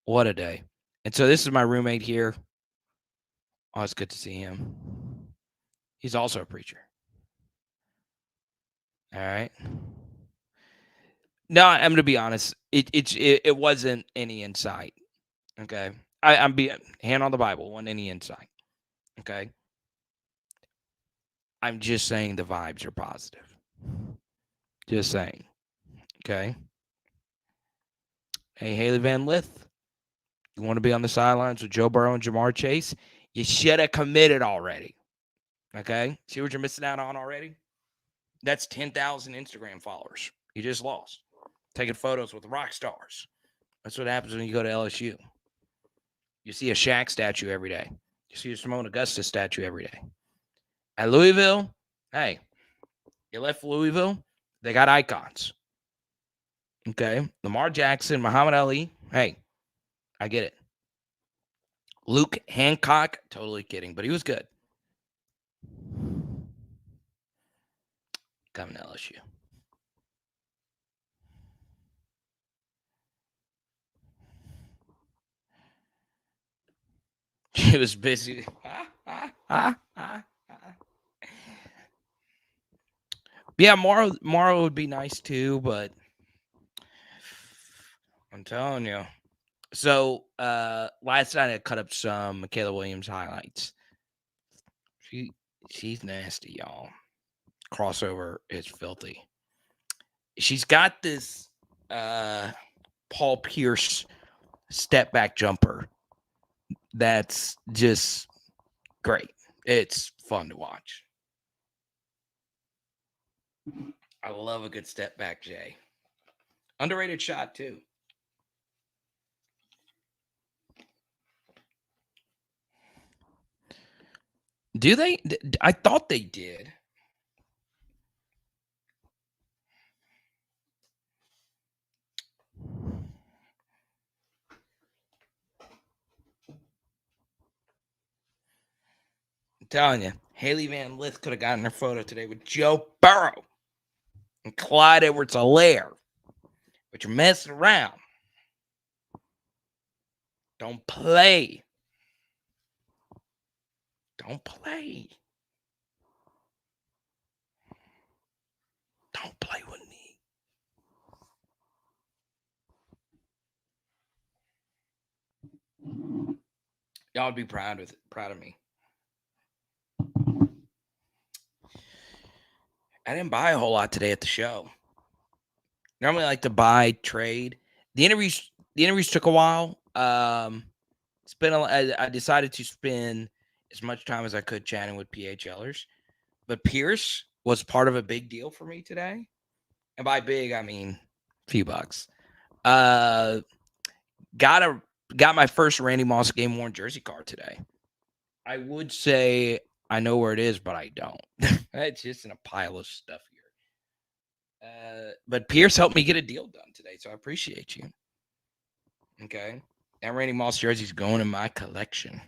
What a day. And so this is my roommate here. Oh, it's good to see him. He's also a preacher. All right. No, I'm going to be honest. It wasn't any insight. Okay. I'm being hand on the Bible, wasn't any insight. Okay. I'm just saying the vibes are positive. Just saying. Okay. Hey, Haley Van Lith, you want to be on the sidelines with Joe Burrow and Jamar Chase? You should have committed already. Okay. See what you're missing out on already? That's 10,000 Instagram followers. You just lost. Taking photos with rock stars. That's what happens when you go to LSU. You see a Shaq statue every day. You see a Simone Augustus statue every day. At Louisville, Hey, you left Louisville, they got icons. Okay. Lamar Jackson, Muhammad Ali. Hey, I get it. Luke Hancock, totally kidding, but he was good. Coming to LSU. He was busy. Yeah, Morrow would be nice too, but I'm telling you. So last night I cut up some Michaela Williams highlights. She's nasty, y'all. Crossover is filthy. She's got this Paul Pierce step back jumper that's just great. It's fun to watch. I love a good step back, Jay. Underrated shot too. Do they? I thought they did. I'm telling you, Haley Van Lith could have gotten her photo today with Joe Burrow and Clyde Edwards-Helaire. But you're messing around. Don't play. Don't play. Don't play with me. Y'all would be proud of me. I didn't buy a whole lot today at the show. Normally I like to buy, trade. The interviews took a while. I decided to spend as much time as I could chatting with PHLers. But Pierce was part of a big deal for me today. And by big, I mean a few bucks. Got my first Randy Moss game worn jersey card today. I would say I know where it is, but I don't. It's just in a pile of stuff here. But Pierce helped me get a deal done today, so I appreciate you. Okay. That Randy Moss jersey's going in my collection.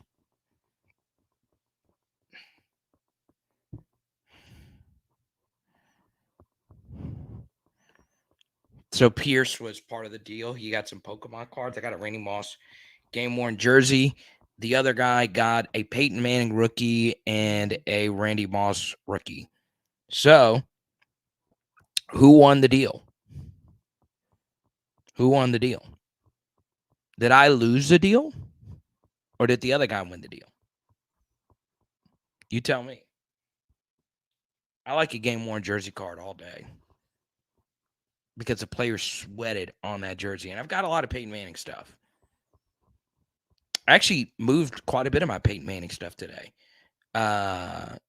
So Pierce was part of the deal. He got some Pokemon cards. I got a Randy Moss game-worn jersey. The other guy got a Peyton Manning rookie and a Randy Moss rookie. So, who won the deal? Who won the deal? Did I lose the deal? Or did the other guy win the deal? You tell me. I like a game-worn jersey card all day because the player sweated on that jersey. And I've got a lot of Peyton Manning stuff. I actually moved quite a bit of my Peyton Manning stuff today.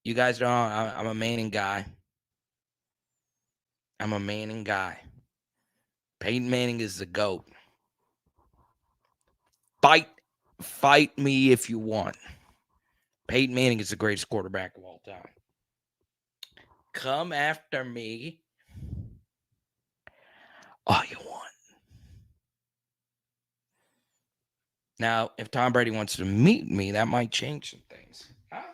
You guys know I'm a Manning guy. I'm a Manning guy. Peyton Manning is the GOAT. Fight me if you want. Peyton Manning is the greatest quarterback of all time. Come after me all you want. Now, if Tom Brady wants to meet me, that might change some things. I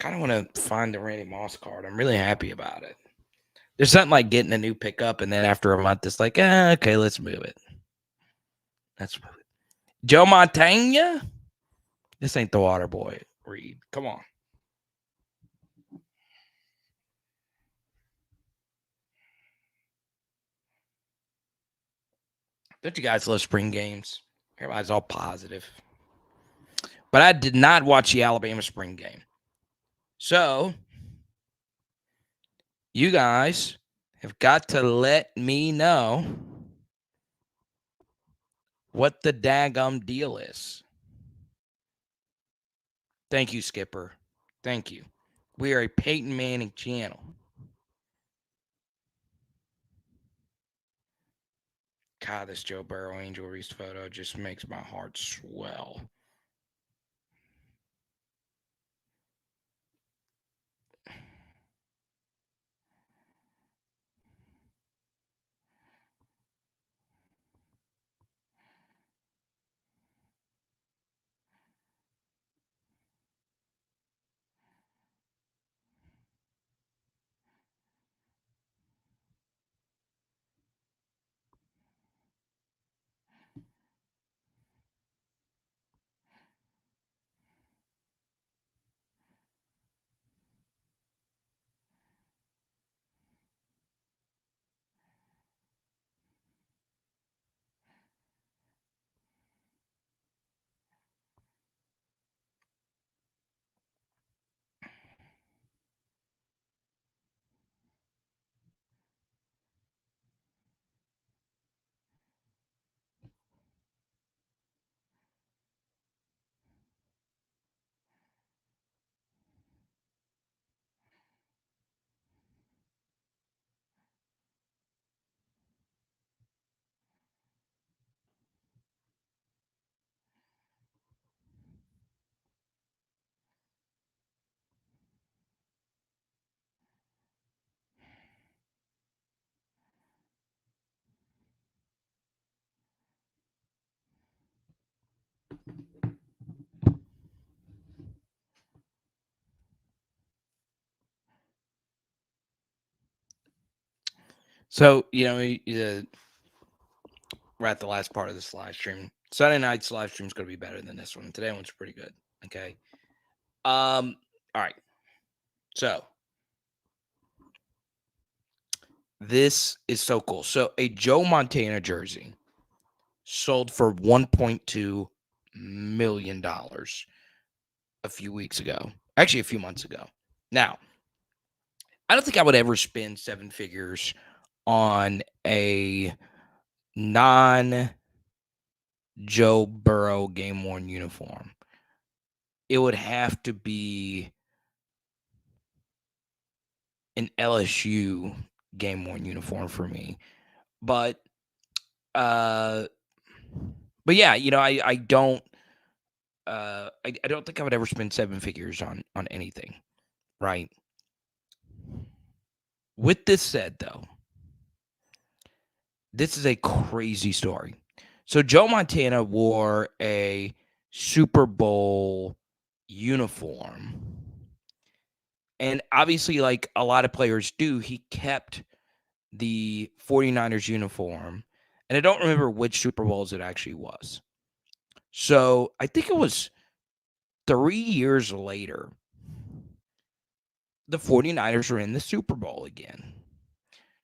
kind of want to find the Randy Moss card. I'm really happy about it. There's something like getting a new pickup, and then after a month, it's like, okay, let's move it. Let's move it. Joe Montana? This ain't the water boy, Reed. Come on. Don't you guys love spring games? Everybody's all positive. But I did not watch the Alabama spring game. So, you guys have got to let me know what the daggum deal is. Thank you, Skipper. Thank you. We are a Peyton Manning channel. God, this Joe Burrow Angel Reese photo just makes my heart swell. So, we're at the last part of this live stream. Sunday night's live stream is going to be better than this one. Today one's pretty good. Okay. All right. So, this is so cool. So, a Joe Montana jersey sold for $1.2 million a few weeks ago. Actually, a few months ago. Now, I don't think I would ever spend seven figures on a non Joe Burrow game worn uniform. It would have to be an LSU game worn uniform for me. But yeah, I don't I don't think I would ever spend seven figures on anything, right? With this said, though, this is a crazy story. So Joe Montana wore a Super Bowl uniform. And obviously, like a lot of players do, he kept the 49ers uniform. And I don't remember which Super Bowls it actually was. So I think it was 3 years later, the 49ers were in the Super Bowl again.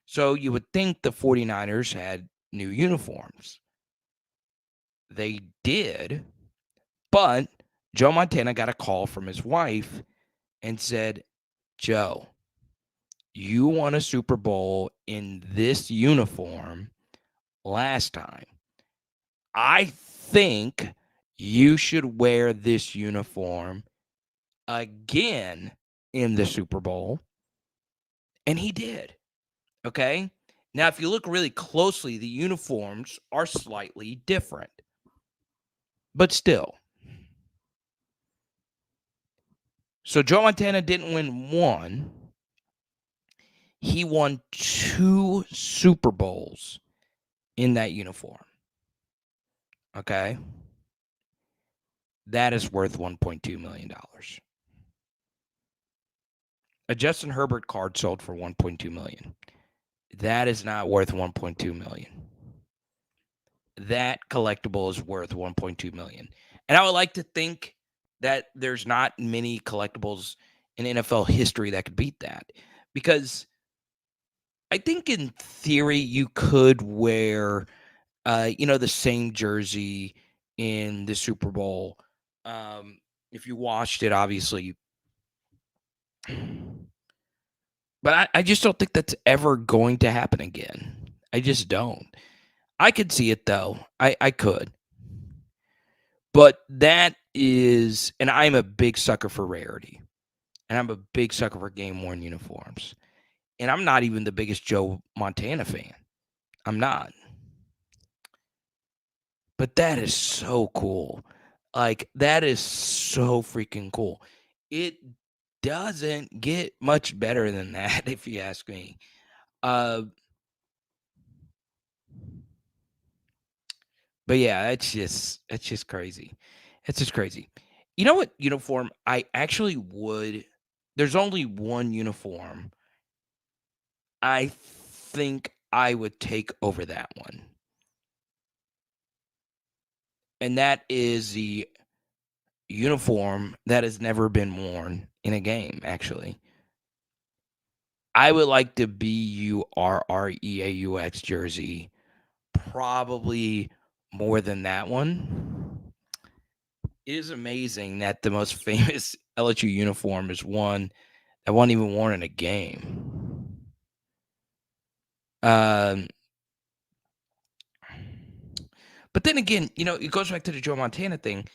So you would think the 49ers had new uniforms. They did, but Joe Montana got a call from his wife and said, Joe, you won a Super Bowl in this uniform last time. I think you should wear this uniform again in the Super Bowl. And he did. Okay. Now, if you look really closely, the uniforms are slightly different, but still. So Joe Montana didn't win one. He won 2 Super Bowls in that uniform. Okay. That is worth $1.2 million. A Justin Herbert card sold for $1.2 million. That is not worth $1.2 million. That collectible is worth $1.2 million. And I would like to think that there's not many collectibles in NFL history that could beat that. Because I think in theory you could wear the same jersey in the Super Bowl. If you watched it, obviously. But I just don't think that's ever going to happen again. I just don't. I could see it, though. I could. But that is, and I'm a big sucker for rarity. And I'm a big sucker for game-worn uniforms. And I'm not even the biggest Joe Montana fan. I'm not. But that is so cool. Like, that is so freaking cool. It doesn't get much better than that, if you ask me. But yeah, it's just crazy. It's just crazy. You know what uniform I actually would there's only one uniform I think I would take over that one. And that is the uniform that has never been worn in a game, actually. I would like the BURREAUX jersey probably more than that one. It is amazing that the most famous LSU uniform is one that wasn't even worn in a game. Um, but then again, it goes back to the Joe Montana thing.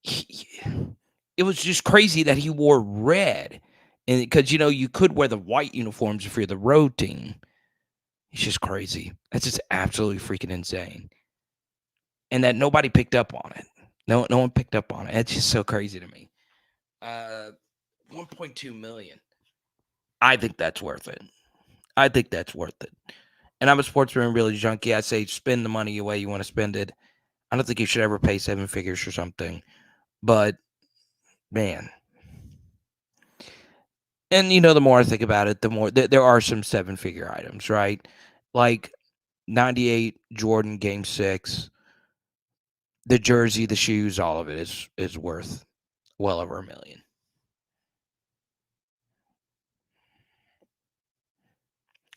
It was just crazy that he wore red, and because you could wear the white uniforms if you're the road team. It's just crazy. That's just absolutely freaking insane, and that nobody picked up on it. No one picked up on it. It's just so crazy to me. 1.2 million. I think that's worth it. I think that's worth it. And I'm a sports memorabilia junkie. I say spend the money the way you want to spend it. I don't think you should ever pay 7 figures for something. But man, and the more I think about it, the more there are some 7-figure items, right? Like 98 Jordan Game 6, the jersey, the shoes, all of it is worth well over $1 million.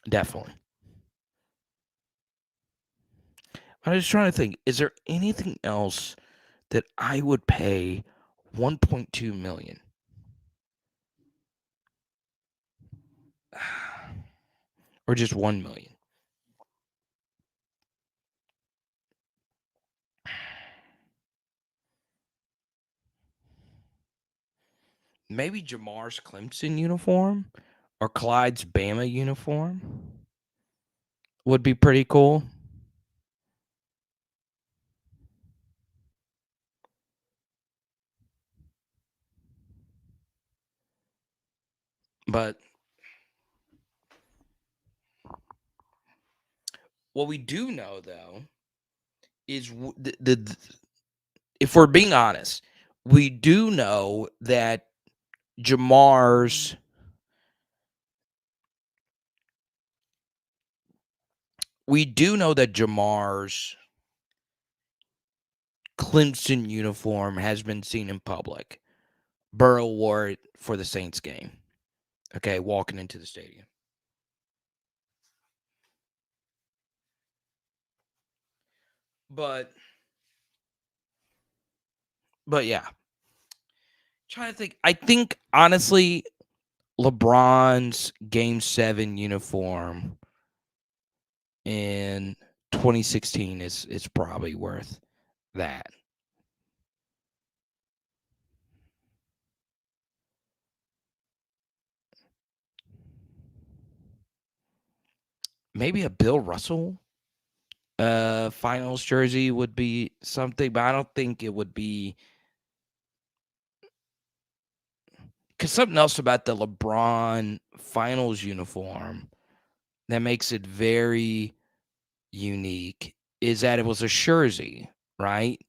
Definitely. I'm just trying to think, is there anything else that I would pay 1.2 million? Or just 1 million? Maybe Jamar's Clemson uniform or Clyde's Bama uniform would be pretty cool. But what we do know, though, is if we're being honest, we do know that Jamar's we do know that Jamar's Clemson uniform has been seen in public. Burrow wore it for the Saints game. Okay, walking into the stadium. But yeah. Trying to think. I think honestly, LeBron's Game 7 uniform in 2016 is probably worth that. Maybe a Bill Russell finals jersey would be something, but I don't think it would be because something else about the LeBron finals uniform that makes it very unique is that it was a jersey, right?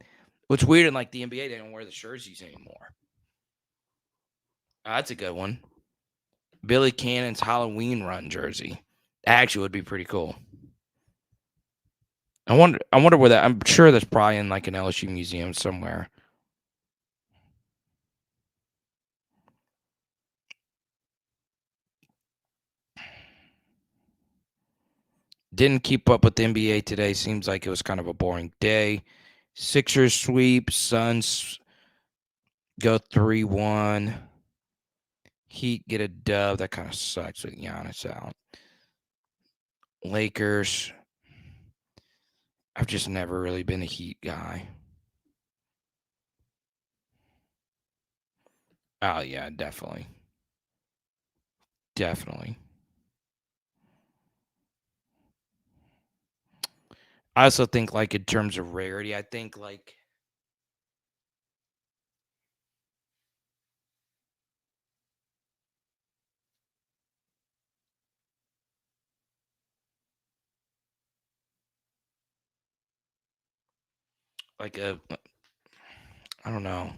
What's weird in like the NBA, they don't wear the jerseys anymore. That's a good one. Billy Cannon's Halloween run jersey. Actually would be pretty cool. I wonder where that I'm sure that's probably in like an LSU museum somewhere. Didn't keep up with the NBA today. Seems like it was kind of a boring day. Sixers sweep. Suns go 3-1. Heat get a dub. That kind of sucks with Giannis out. Lakers. I've just never really been a Heat guy. Oh, yeah, definitely. Definitely. I also think, like, in terms of rarity, I think, like a I don't know.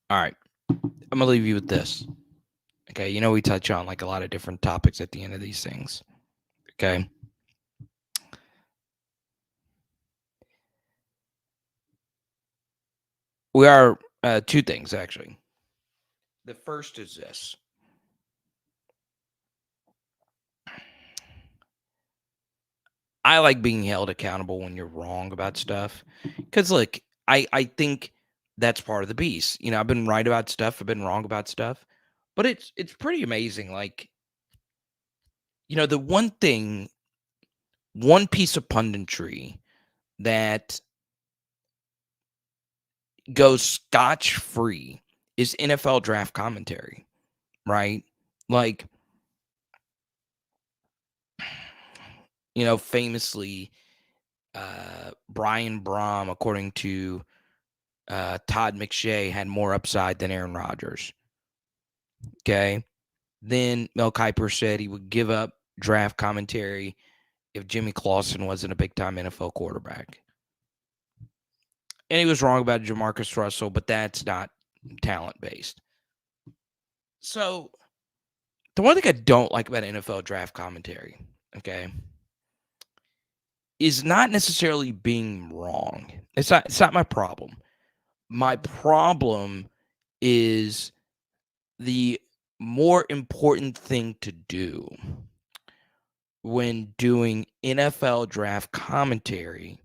All right. I'm gonna leave you with this. Okay, we touch on like a lot of different topics at the end of these things. Okay. We are two things actually. The first is this. I like being held accountable when you're wrong about stuff. Cause look, I think that's part of the beast. I've been right about stuff, I've been wrong about stuff. But it's pretty amazing. Like, the one piece of punditry that goes scotch free is NFL draft commentary, right? Like, famously, Brian Brom, according to Todd McShay, had more upside than Aaron Rodgers. Okay. Then Mel Kiper said he would give up draft commentary if Jimmy Clausen wasn't a big time NFL quarterback. And he was wrong about Jamarcus Russell, but that's not talent based. So, the one thing I don't like about NFL draft commentary, okay, is not necessarily being wrong. It's not my problem. My problem is the more important thing to do when doing NFL draft commentary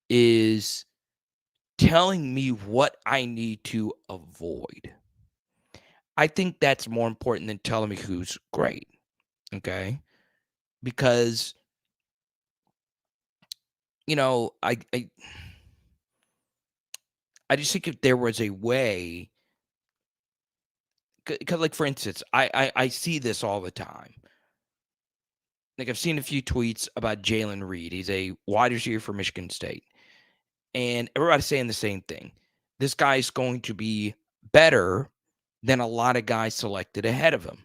is telling me what I need to avoid. I think that's more important than telling me who's great. Okay. Because, I just think if there was a way, because, like, for instance, I see this all the time. Like, I've seen a few tweets about Jalen Reed. He's a wide receiver for Michigan State. And everybody's saying the same thing. This guy's going to be better than a lot of guys selected ahead of him.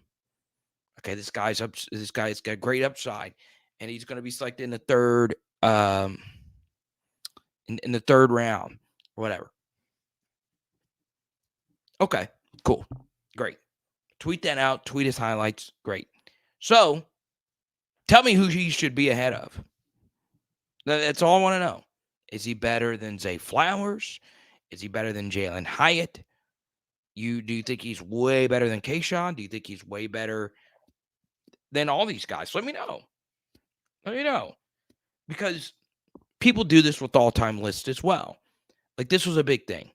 Okay, this guy's got great upside, and he's going to be selected in the third, in the third round, or whatever. Okay, cool, great. Tweet that out. Tweet his highlights. Great. So, tell me who he should be ahead of. That's all I want to know. Is he better than Zay Flowers? Is he better than Jalen Hyatt? Do you think he's way better than Kayshawn? Do you think he's way better than all these guys? Let me know. Let me know. Because people do this with all-time lists as well. Like, this was a big thing.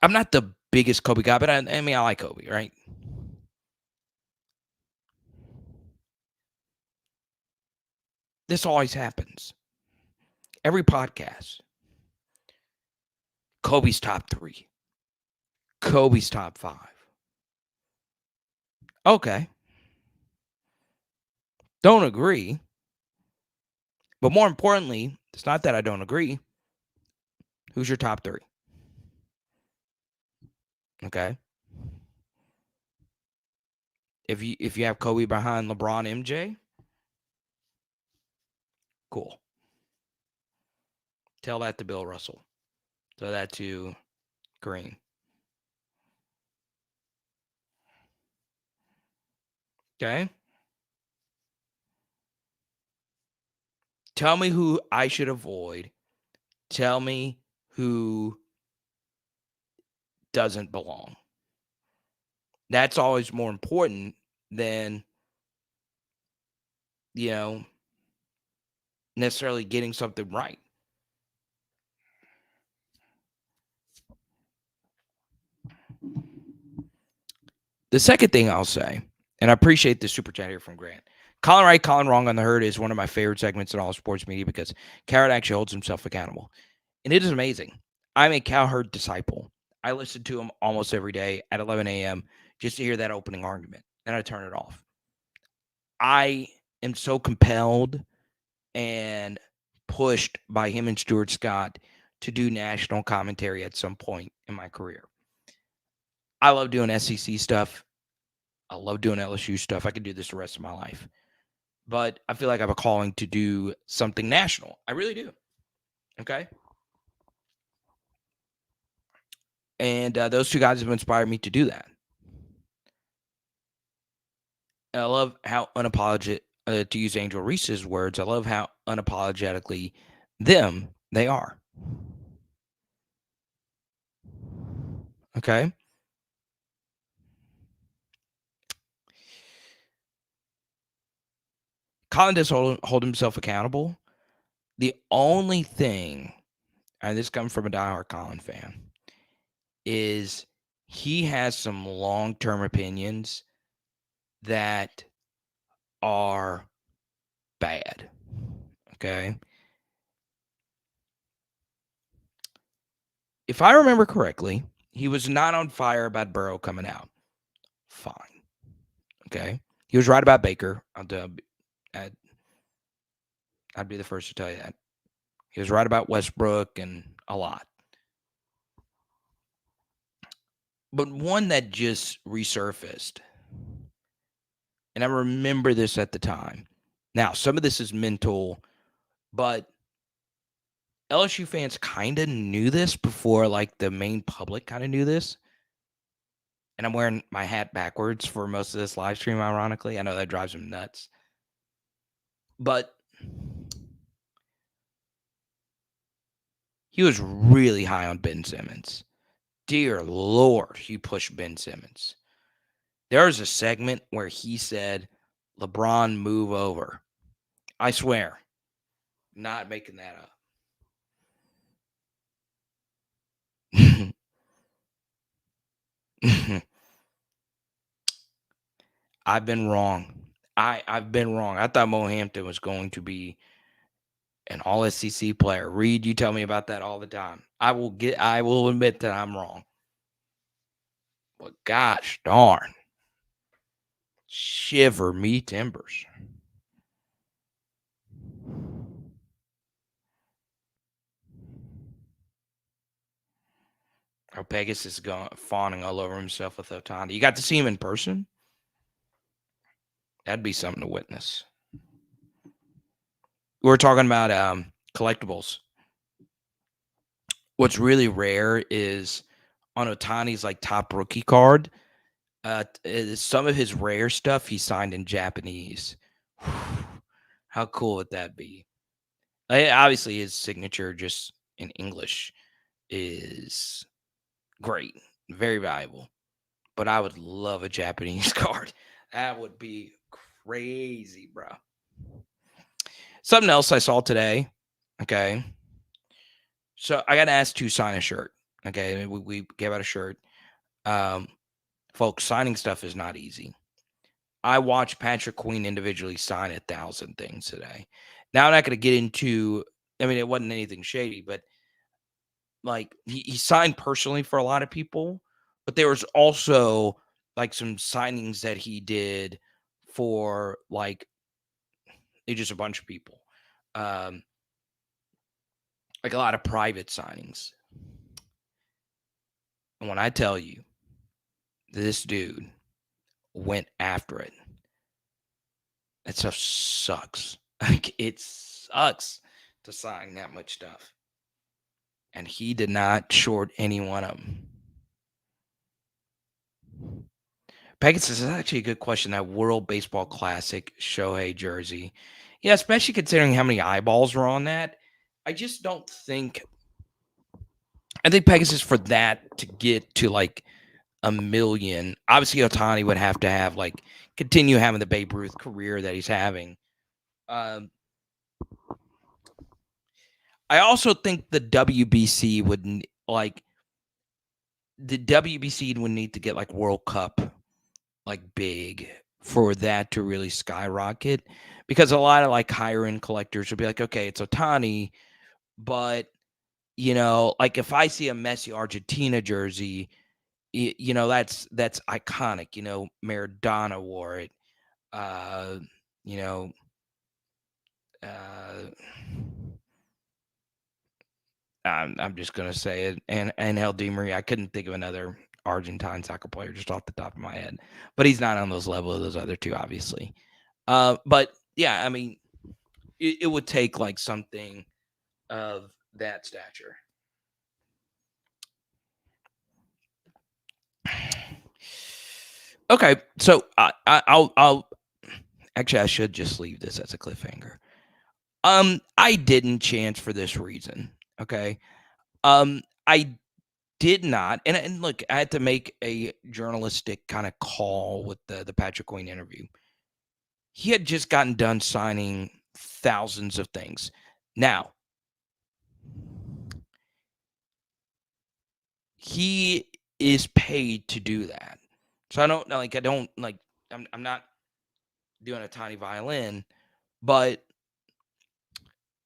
I'm not the biggest Kobe guy, but I like Kobe, right? This always happens. Every podcast. Kobe's top 3. Kobe's top 5. Okay. Don't agree. But more importantly, it's not that I don't agree. Who's your top 3? Okay. If you have Kobe behind LeBron, MJ, cool. Tell that to Bill Russell. Tell that to Kareem. Okay. Tell me who I should avoid. Tell me who doesn't belong. That's always more important than, you know, necessarily getting something right. The second thing I'll say, and I appreciate the super chat here from Grant. Colin right, Colin wrong on the herd is one of my favorite segments in all sports media because Garrett actually holds himself accountable. And it is amazing. I'm a Cowherd disciple. I listen to him almost every day at 11 a.m. just to hear that opening argument. Then I turn it off. I am so compelled and pushed by him and Stuart Scott to do national commentary at some point in my career. I love doing SEC stuff. I love doing LSU stuff. I could do this the rest of my life. But I feel like I have a calling to do something national. I really do. Okay. And those two guys have inspired me to do that. And I love how unapologetic, to use Angel Reese's words, I love how unapologetically them they are. Okay. Colin does hold himself accountable. The only thing, and this comes from a diehard Colin fan, is he has some long-term opinions that are bad. Okay. If I remember correctly, he was not on fire about Burrow coming out. Fine. Okay. He was right about Baker. I'd be the first to tell you that. He was right about Westbrook and a lot. But one that just resurfaced, and I remember this at the time. Now, some of this is mental, but LSU fans kind of knew this before, like, the main public kind of knew this. And I'm wearing my hat backwards for most of this live stream, ironically. I know that drives him nuts. But he was really high on Ben Simmons. Dear Lord, he pushed Ben Simmons. There was a segment where he said, LeBron, move over. I swear, not making that up. I've been wrong. I've been wrong. I thought Mo Hampton was going to be an all SEC player. Reed, you tell me about that all the time. I will admit that I'm wrong. But gosh darn. Shiver me timbers. Oh, Pegasus is fawning all over himself with Otani. You got to see him in person? That'd be something to witness. We're talking about collectibles. What's really rare is on Otani's like top rookie card, some of his rare stuff he signed in Japanese. How cool would that be? Obviously, his signature just in English is great, very valuable. But I would love a Japanese card. That would be crazy, bro. Something else I saw today. Okay. So I got asked to sign a shirt. Okay. We gave out a shirt. Folks, signing stuff is not easy. I watched Patrick Queen individually sign 1,000 things today. Now I'm not going to get into, I mean, it wasn't anything shady, but like he signed personally for a lot of people, but there was also like some signings that he did for like just a bunch of people. Like a lot of private signings. And when I tell you, this dude went after it, that stuff sucks. Like it sucks to sign that much stuff. And he did not short any one of them. Pegasus is actually a good question. That World Baseball Classic Shohei jersey. Yeah, especially considering how many eyeballs were on that. I just don't think. I think Pegasus for that to get to like a million. Obviously, Otani would have to have like continue having the Babe Ruth career that he's having. Um, I also think the WBC would like the WBC would need to get like World Cup like big for that to really skyrocket, because a lot of like higher end collectors would be like, okay, it's Otani, but like if I see a Messi Argentina jersey, that's iconic. Maradona wore it. Uh, you know, uh, I'm just gonna say it. And El Di Maria. I couldn't think of another Argentine soccer player just off the top of my head, but he's not on those level of those other two, obviously. But yeah, I mean, it would take like something of that stature. Okay, so I'll actually I should just leave this as a cliffhanger. I didn't chance for this reason. Okay. I did not, and look, I had to make a journalistic kind of call with the Patrick Queen interview. He had just gotten done signing thousands of things. Now, he is paid to do that. So I'm not doing a tiny violin, but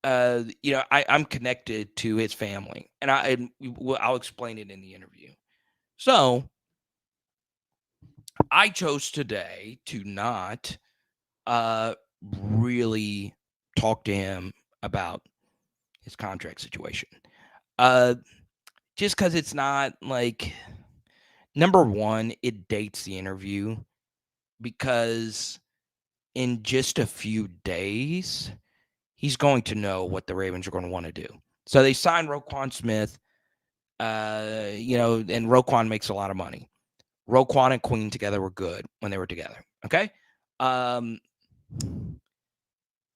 I'm connected to his family, and I'll explain it in the interview. So I chose today to not really talk to him about his contract situation. Uh, just because it's not like, number one, it dates the interview, because in just a few days, he's going to know what the Ravens are going to want to do. So they signed Roquan Smith, and Roquan makes a lot of money. Roquan and Queen together were good when they were together. Okay. Um,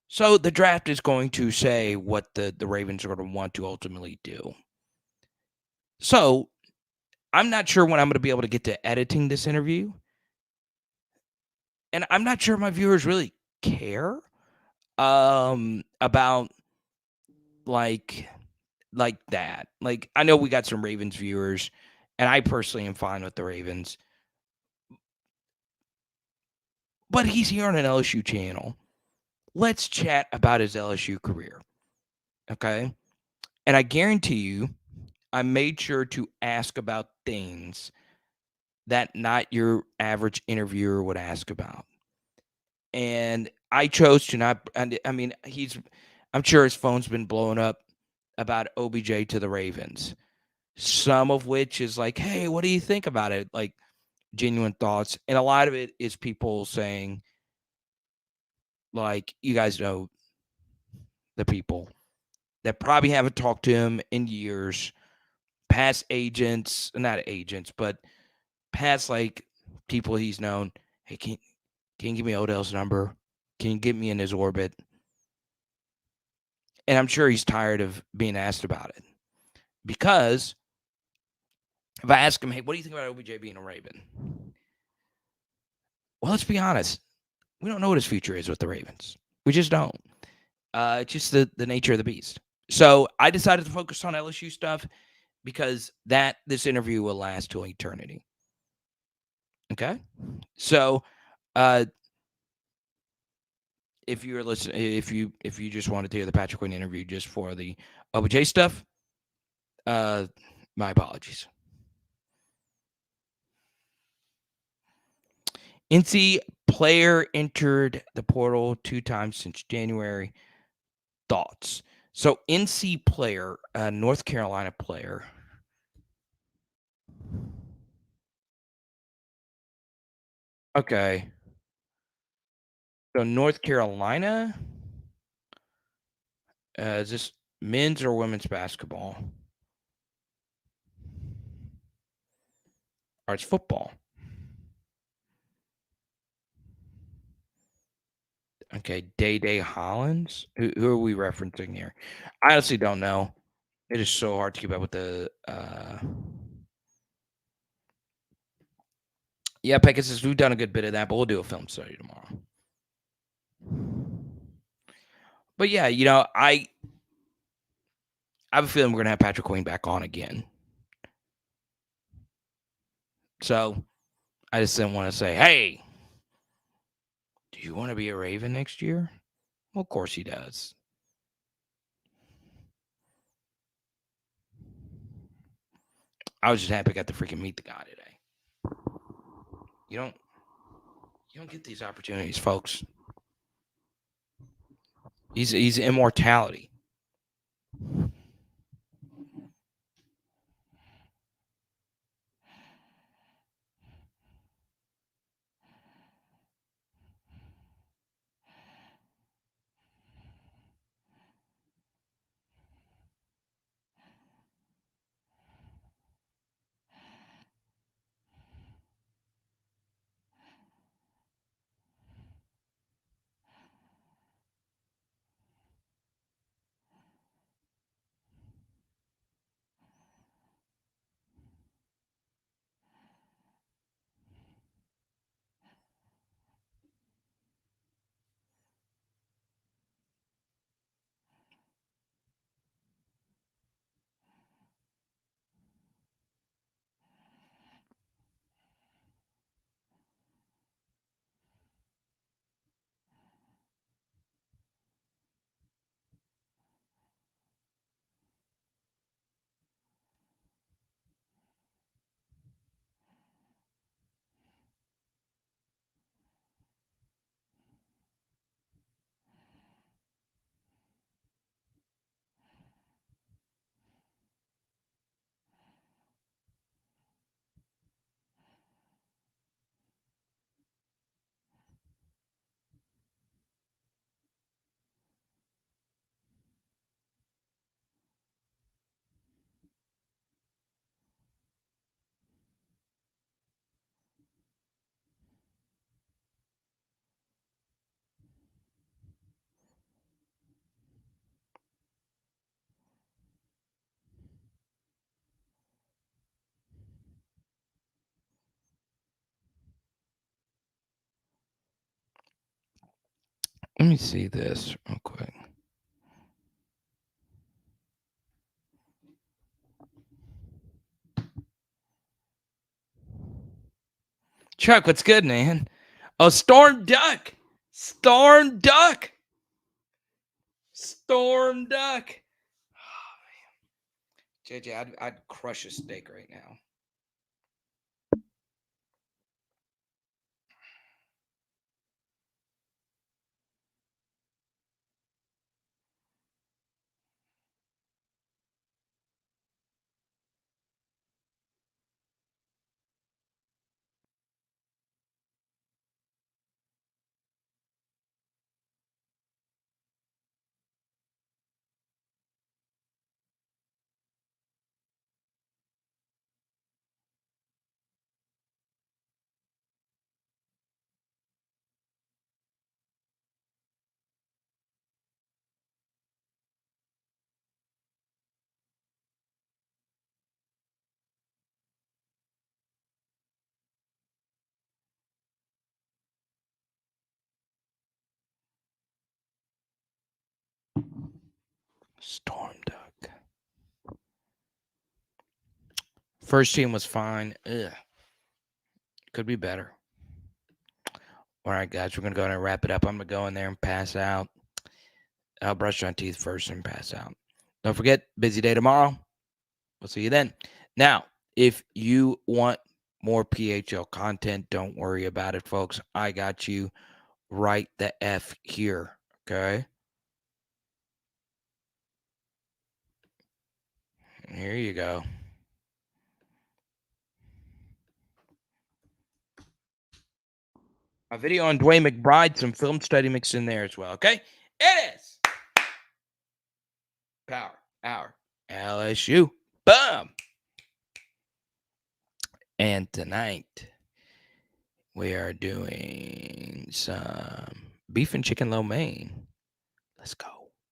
so the draft is going to say what the Ravens are going to want to ultimately do. So I'm not sure when I'm going to be able to get to editing this interview. And I'm not sure my viewers really care about like that. Like, I know we got some Ravens viewers, and I personally am fine with the Ravens. But he's here on an LSU channel. Let's chat about his LSU career. Okay? And I guarantee you, I made sure to ask about things that not your average interviewer would ask about. And I chose to not. I mean, I'm sure his phone's been blowing up about OBJ to the Ravens. Some of which is like, hey, what do you think about it? Like, genuine thoughts. And a lot of it is people saying, like, you guys know the people that probably haven't talked to him in years, past agents, not agents, but past like people he's known. Hey, can you give me Odell's number? Can you get me in his orbit? And I'm sure he's tired of being asked about it, because if I ask him, hey, what do you think about OBJ being a Raven? Well, let's be honest. We don't know what his future is with the Ravens. We just don't. It's just the nature of the beast. So I decided to focus on LSU stuff, because this interview will last till eternity. Okay. So if you're listening, if you just wanted to hear the Patrick Quinn interview just for the OBJ stuff, my apologies. NC player entered the portal 2 times since January. Thoughts? So NC player, North Carolina player. Okay. So North Carolina, is this men's or women's basketball? Or it's football? Okay, Day Hollins. Who are we referencing here? I honestly don't know. It is so hard to keep up with the. Yeah, Pegasus, we've done a good bit of that, but we'll do a film study tomorrow. But yeah, I have a feeling we're gonna have Patrick Queen back on again. So I just didn't want to say, hey, do you want to be a Raven next year? Well, of course he does. I was just happy I got to freaking meet the guy today. You don't get these opportunities, folks. He's immortality. Let me see this real quick. Chuck, what's good, man? Oh, Storm Duck. Storm Duck. Storm Duck. Oh, man. JJ, I'd crush a steak right now. Storm Duck. First team was fine. Ugh. Could be better. All right, guys, we're going to go ahead and wrap it up. I'm going to go in there and pass out. I'll brush my teeth first and pass out. Don't forget, busy day tomorrow. We'll see you then. Now, if you want more PHL content, don't worry about it, folks. I got you right the F here, okay? Here you go. A video on Dwayne McBride, some film study mixed in there as well, okay? It is Power Hour LSU. Boom! And tonight, we are doing some Beef and chicken lo mein. Let's go.